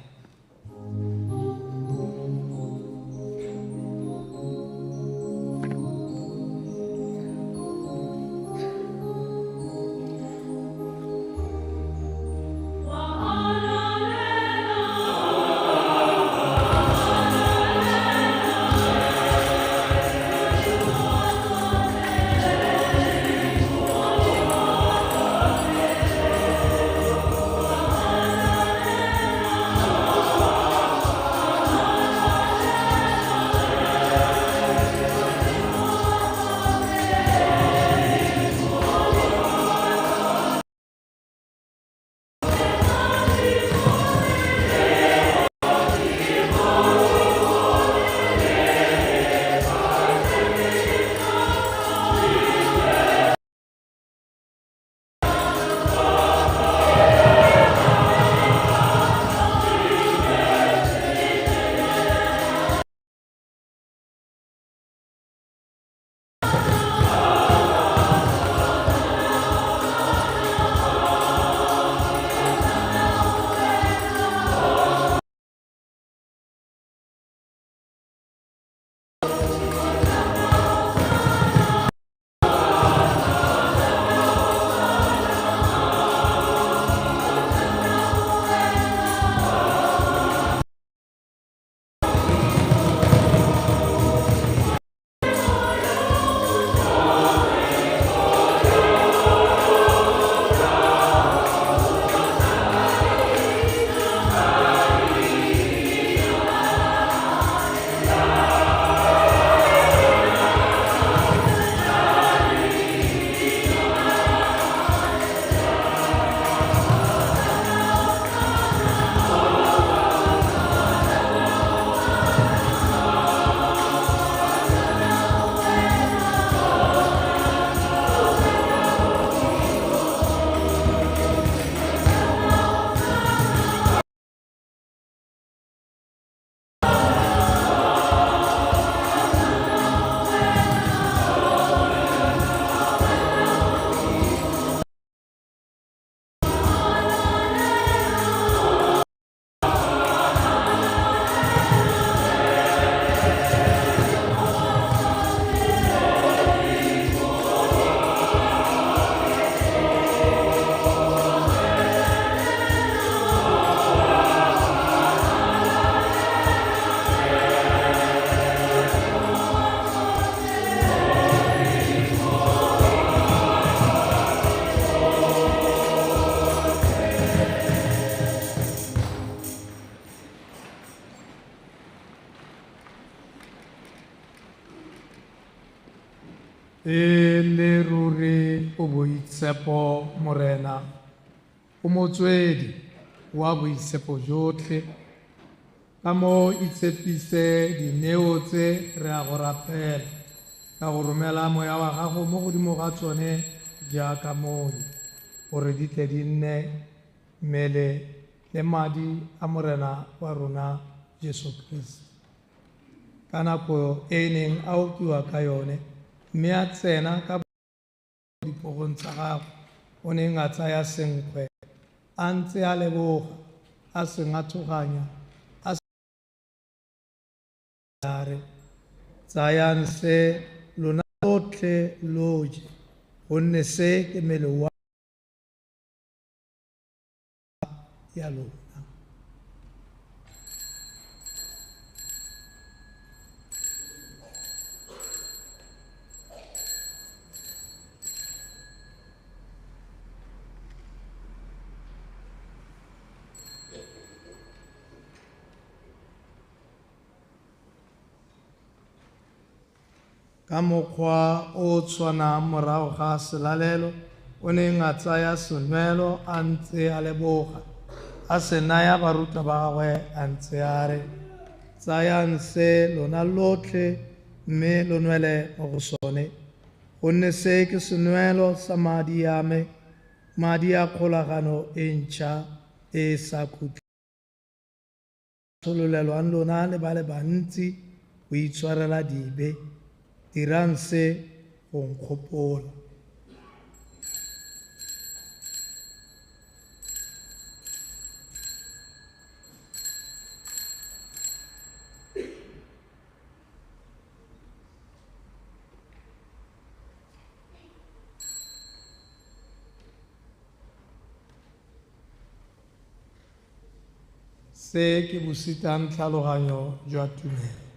[SPEAKER 1] o boitshepo morena o motswedi wa boitshepo jotlhe ka mo itshepise dineo tse re a go rapela ka go romela moya wa gago mo godimo ga tsone jaaka moi gore di tle di nne mmele le madi a morena wa rona Jesu Kriste ka nako e neng a okiwa ka yone mme a tsena ka dipogong tsa gago o neng a tsaya senkgwe a ntse a leboga a seng a thoganya a are tsayang se lona lotlhe lo je gonne se ke mmele wa ya lona. Ka mokgwa o tshwanang morago ga selalelo o neng a tsaya senwelo a ntse a leboga a se naya baruta ba gagwe a ntse a re tsayang se lona lotlhe mme lo nwele mo go sone gonne se ke senwelo sa madi a me madi a kgolagano e ntšha e sa khutlolelwang lona le ba le bantsi go itshwarela dibe dirang se go nkgopola. Se ke bositang tlhaloganyo jwa tumelo.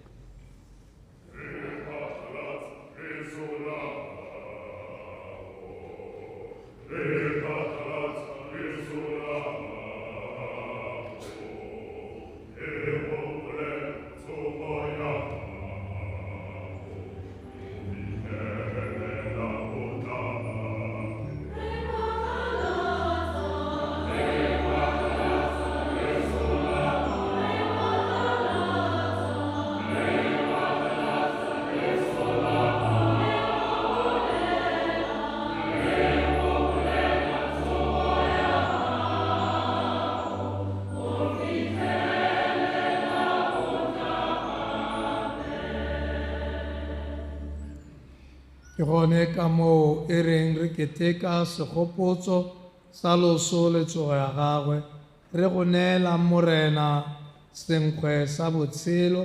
[SPEAKER 1] Ke gone ka moo e reng re keteka segopotso sa loso le tsogo ya gagwe re go neela morena senkgwe sa botshelo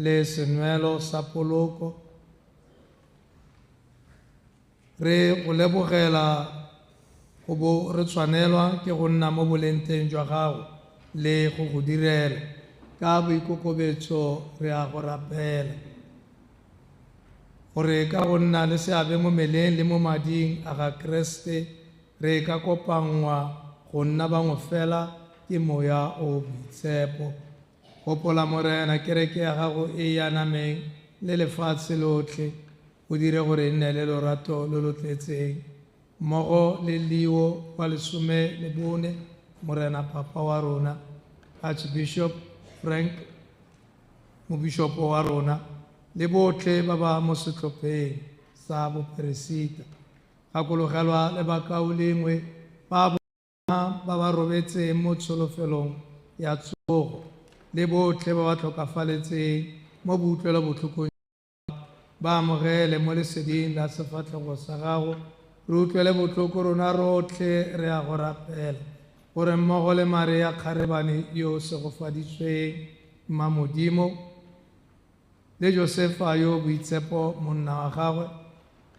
[SPEAKER 1] le senwelo sa poloko re go lebogela go bo re tshwanelwa ke go nna mo bolenteng jwa gago le go go direla ka boikokobetso re a go rapela gore ka go nna le seabe mo meleng le mo mading a ga Kriste re ka kopangwa go nna bangwe fela ke moya o boitshepo gopola morena kereke ya gago e yanameng le lefatshe lotlhe o dire gore e nne le lorato lo lo tletseng mmogo le Leo wa 14 morena papa wa rona Archbishop Frank mobishopo wa rona le botlhe ba ba mo setlhopheng sa boperesita gakologelwa le bakaolengwe ba ba robetseng mo tsholofelong ya tsogo le botlhe ba ba tlhokafaletseng mo boutlwelobotlhokong ba amogele mo leseding la sefatlhego sa gago re utlwele botlhoko rona rotlhe re a go rapela gore mmogo le Maria Kgarebane yo segofaditsweng Mmamodimo le Josefa yo boitshepo monna wa gagwe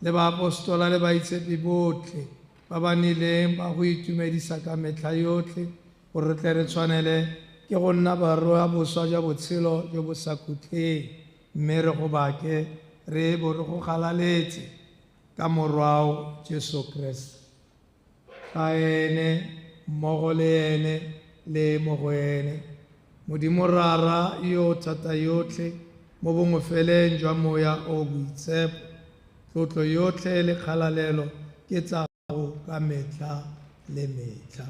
[SPEAKER 1] le baapostola le baitshepi botlhe ba ba nileng ba go itumedisa ka metlha yotlhe gore re tle re tshwanele ke go nna barwa boswa jwa botshelo jo bo sa khutleng mme re go bake re bo re go galaletse ka morwao Jesu Kriste ka ene mmogo le ene le mo go ene Modimo rara yo thata yotlhe mo bongofeleng jwa moya o boitshepo tlotlo yotlhe le kgalalelo ke tsa gago ka metlha le metlha.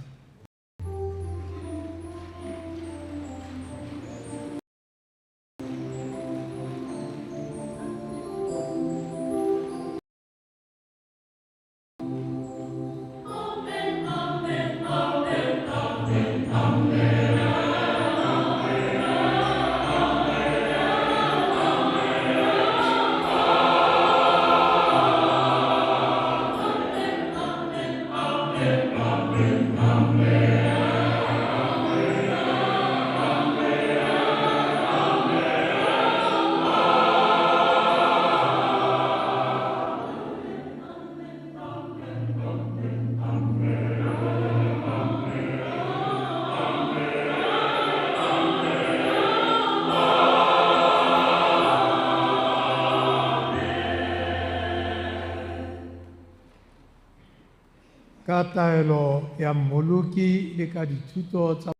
[SPEAKER 1] Ka taelo ya mmoloki le ka dithuto tsa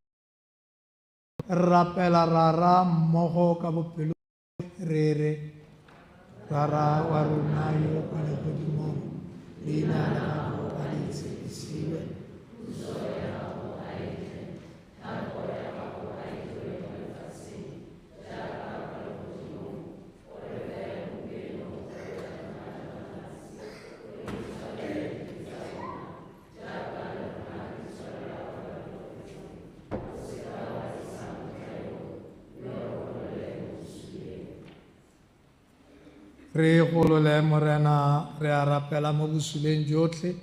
[SPEAKER 1] rapela rara mmogo ka bopelo re rara wa rona yo kwa legodimong leina la gago ka ditshepisiwe re golole morena re a rapela mo bosuleng jotlhe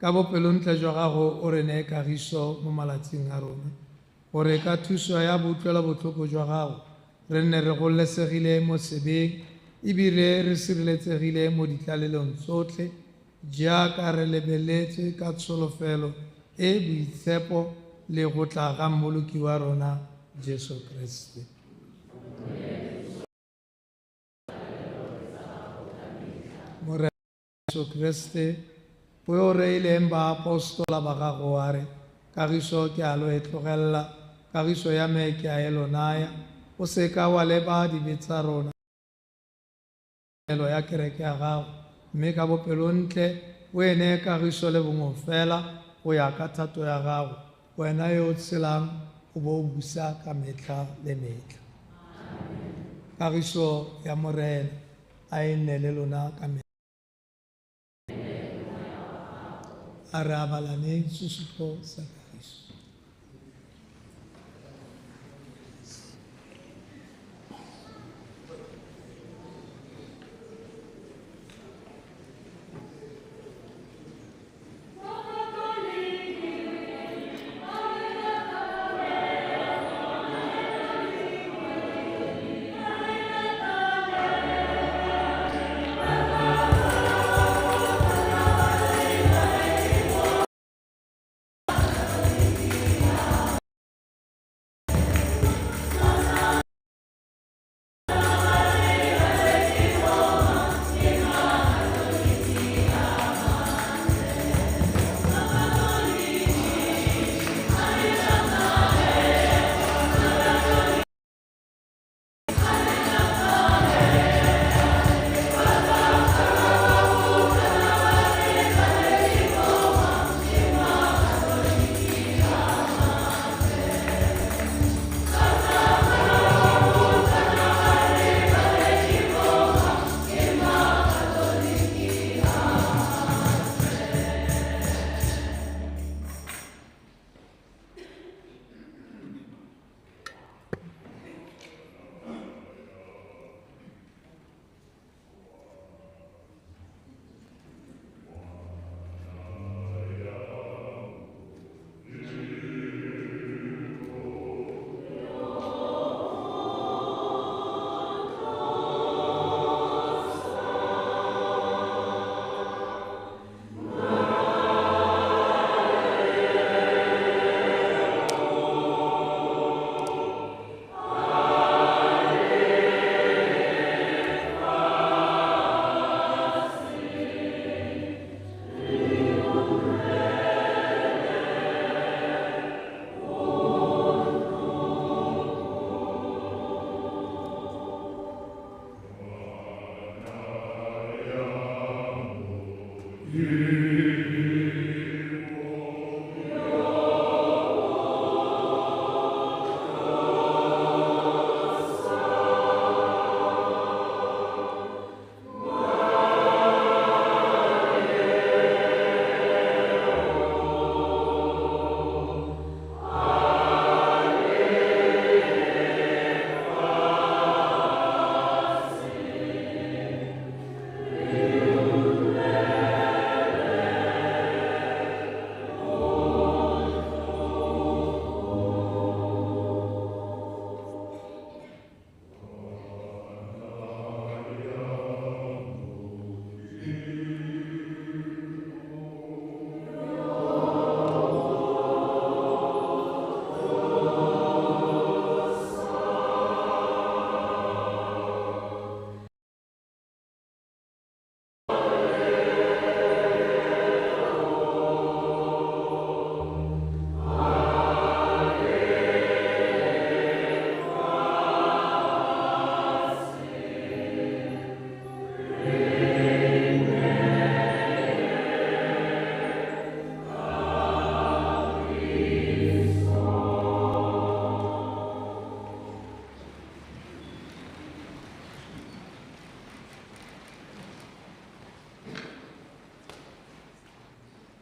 [SPEAKER 1] ka bopelontle jwa gago o re neye kagiso mo malatsing a rona gore ka thuso ya boutlwelobotlhoko jwa gago re nne re gololesegile mo sebeng ebile re sireletsegile mo ditlalelong tsotlhe jaaka re lebeletse ka tsholofelo e boitshepo le go tla ga mmoloki wa rona Jesu Kriste. Morena Jesu Kriste o yo reileng baapostola ba gago wa re kagiso ke a lo e tlogelela kagiso ya me ke a e lo naya o seka wa leba dibe tsa rona ya kereke ya gago mme ka bopelontle o e neye kagiso le bongwe fela go ya ka thato ya gago wena yo o tshelang o bo o busa ka metlha le metlha. Kagiso ya morena a e nne le lona ka metlha. A re abalaneng sesupo sa kagiso.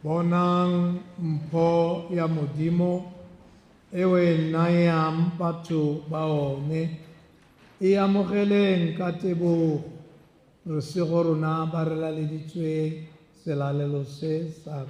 [SPEAKER 1] bonang mpho ya modimo e o e nayang batho ba one e amogeleng ka tebogo re sego rona ba re laleditsweng selalelo se sa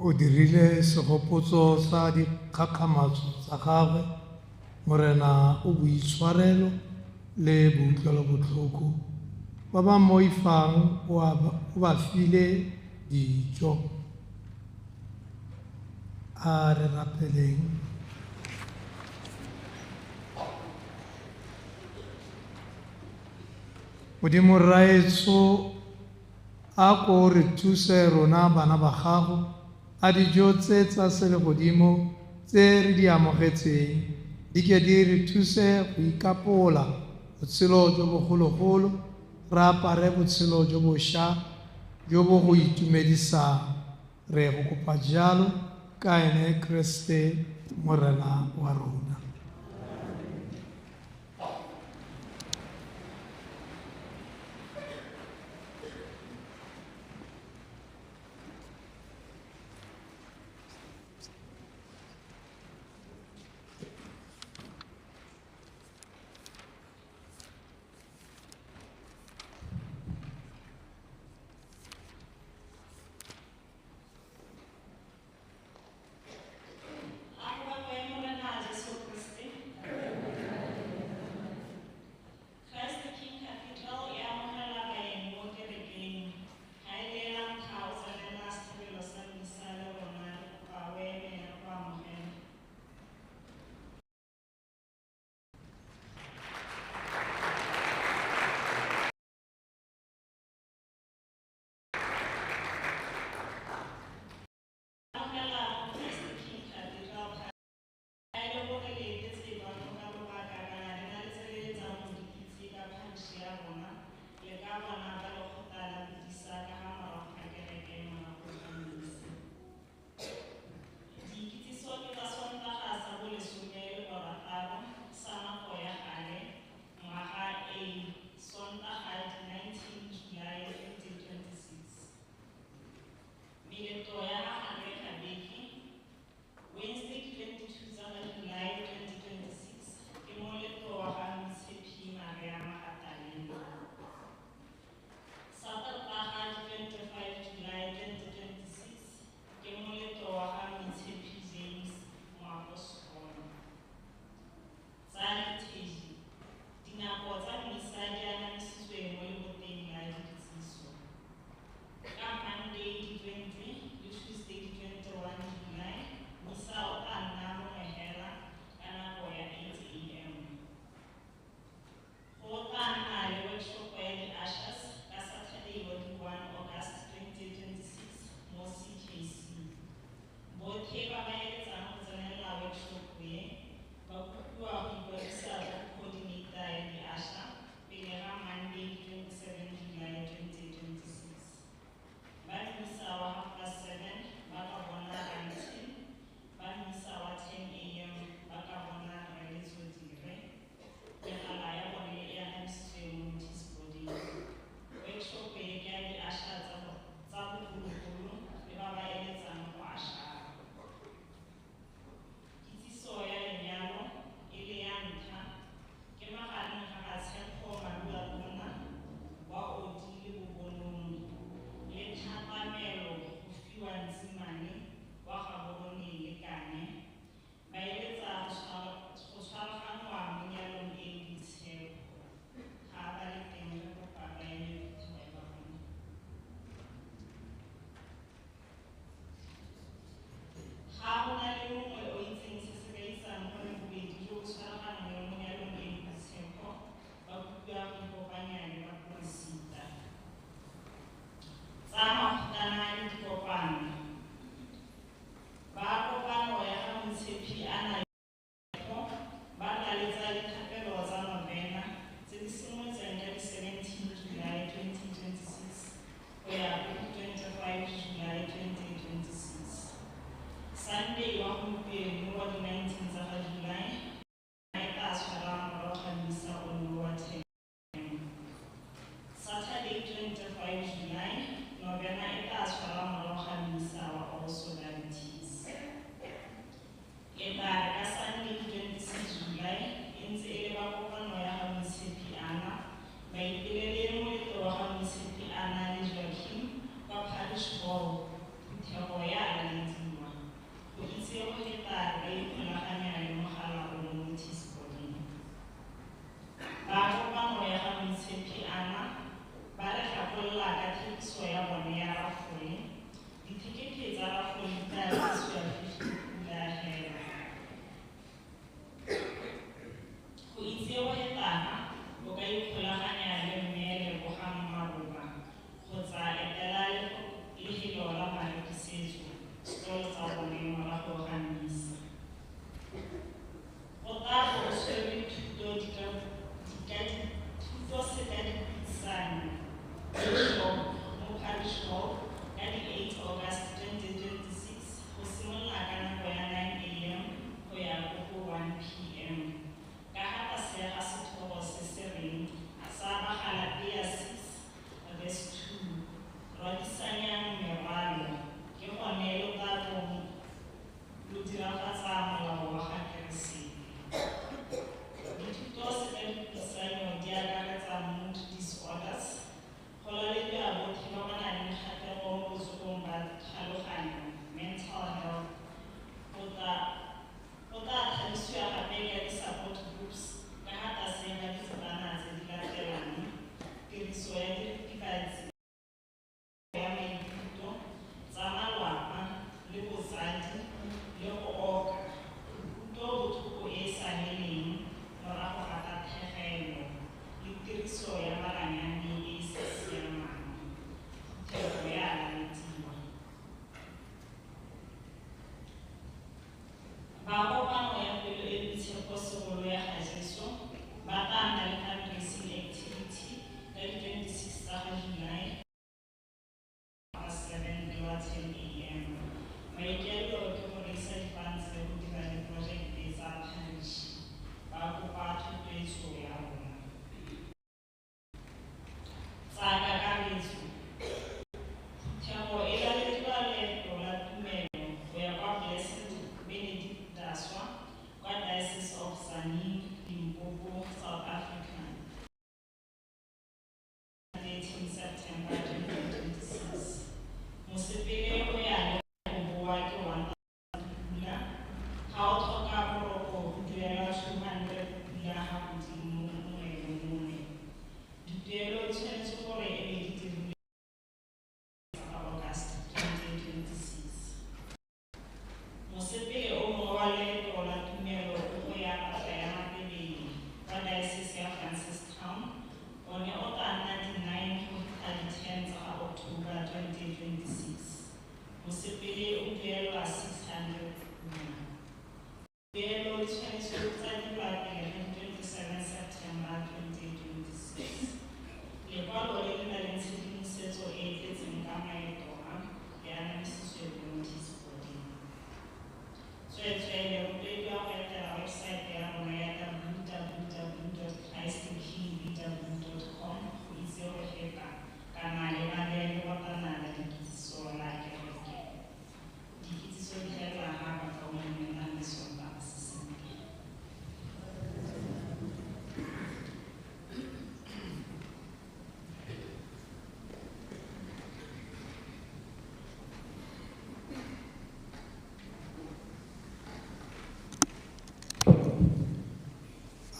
[SPEAKER 1] o dirile segopotso sa dikgakgamatso tsa gagwe. Morena o boitshwarelo le boutlwelobotlhoko. Ba ba moifang o ba file dijo. A re rapeleng. Modimo raetso a ko re thuse rona bana ba gago a dijo tse tsa selegodimo tse re di amogetseng di ke di re thuse go ikapola botshelo jo bogologolo, re apare botshelo jo bošwa jo bo go itumedisang. Re go kopa jalo ka ene Kriste morena wa rona.
[SPEAKER 5] Parish Hall, Puthaboya, kopano ya pelo e boitshepo segolo ya kgatlhiso ba tla nna le fundraising activity ka di 26 tsa ga July 7 to 10 a.m. Maikaelelo ke go reisa di-funds le go dira diprojeke tsa parish. Ba kopa thotloetso ya rona. Tsa kakaretso Thego e lalediwa leeto la tumelo go ya kwa Blessed Benedict Daswa kwa Diocese of Tzaneen, Limpopo, South Africa. 13 September 2026. Mosepele go ya le go boa ke 1,000 pula. Ga o tlhoka boroko go duela 200 pula ga godimo nngwe le nngwe. Dituelo di tshwanetse gore e be di dirilwe August 2026. Mosepele o mongwe wa leeto la tumelo go ya Patla ya Mabeledi kwa Diocese ya Francistown o ne o tla nna di 9 go fitlha di 10 tsa October 2026. Mosepele o duelwa 600 pula. Tuelo di tshwanetse go tsadiwa pele ga 27 September 2026. Lekwalo le le nang le tshedimosetso e e tletseng ka maeto a le anamisitswe ke notice boarding. Tsweetswee lerotloedi wa go etela website ya rona ya www.christthekingdw.com go itse go feta kana le mabeele botana la dikitsiso la kereke. Dikitsiso di fela ga ba ka o lemelang le Sontaga se sentle.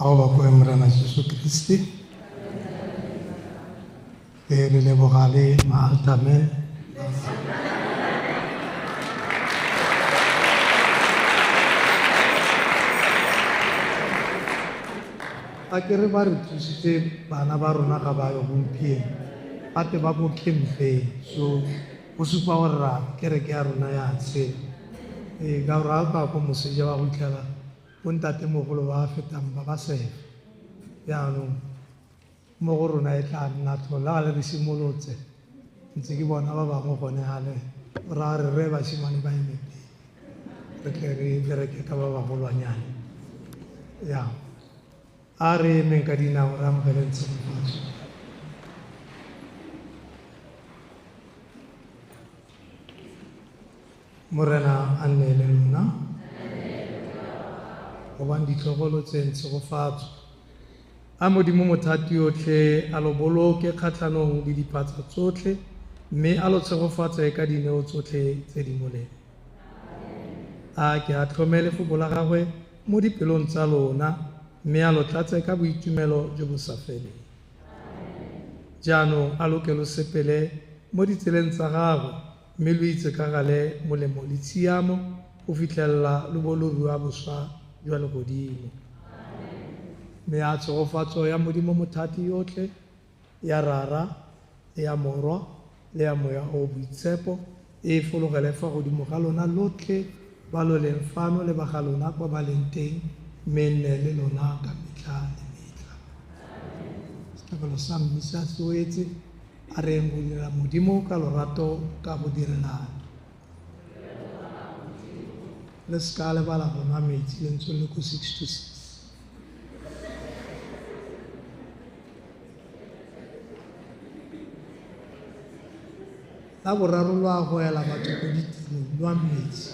[SPEAKER 1] Ao ba ko Morena Jesu Kristi e re lebogale Maatamen a ke re ba re thusitse bana ba rona ga ba yo gompieno gate ba ko campeng so go supa gore ra kereke ya rona ya tshela ka gore ga ka ko moseja wa go itlhela bontatemogolo ba fetang ba ba sefa jaanong mo go rona e tla nna tlhola ga le re simolotse ntse ke bona ba bangwe gone gale ra re re basimane ba emepele re tle re bereke ka ba bagolwanyane ya a re emeng ka dinao re amogeleng tshegofatso. Morena a nne le lona gobane ditlogolo tse tshegofatso a modimo mothati yotlhe a lo boloke kgatlhanong le diphatsa tsotlhe mme a lo tshegofatse ka dineo tsotlhe tse di molemo. A ke a tlhomele fobo la gagwe mo dipelong tsa lona mme a lo tlatse ka boitumelo jo bo sa feleng. Jaanong a loke lo sepele mo ditseleng tsa gagwe mme lo itse ka gale molemo le tshiamo go fitlhelela lo bo lo rua boswa jwa legodimo. Mme a tshegofatso ya modimo mothati yotlhe ya rara le ya morwa le ya moya o boitshepo e fologele fa godimo ga lona lotlhe ba lo leng fano le ba ga lona kwa ba leng teng mme nne le lona ka metlha le metlha. Setlhabelo sa mmisa se oetse a reng go dira modimo ka lorato ka go direlana le seka lebala go nwa metsi lentswe le ko 6-6. La boraro lwa go ela batho ko ditirong lwa metsi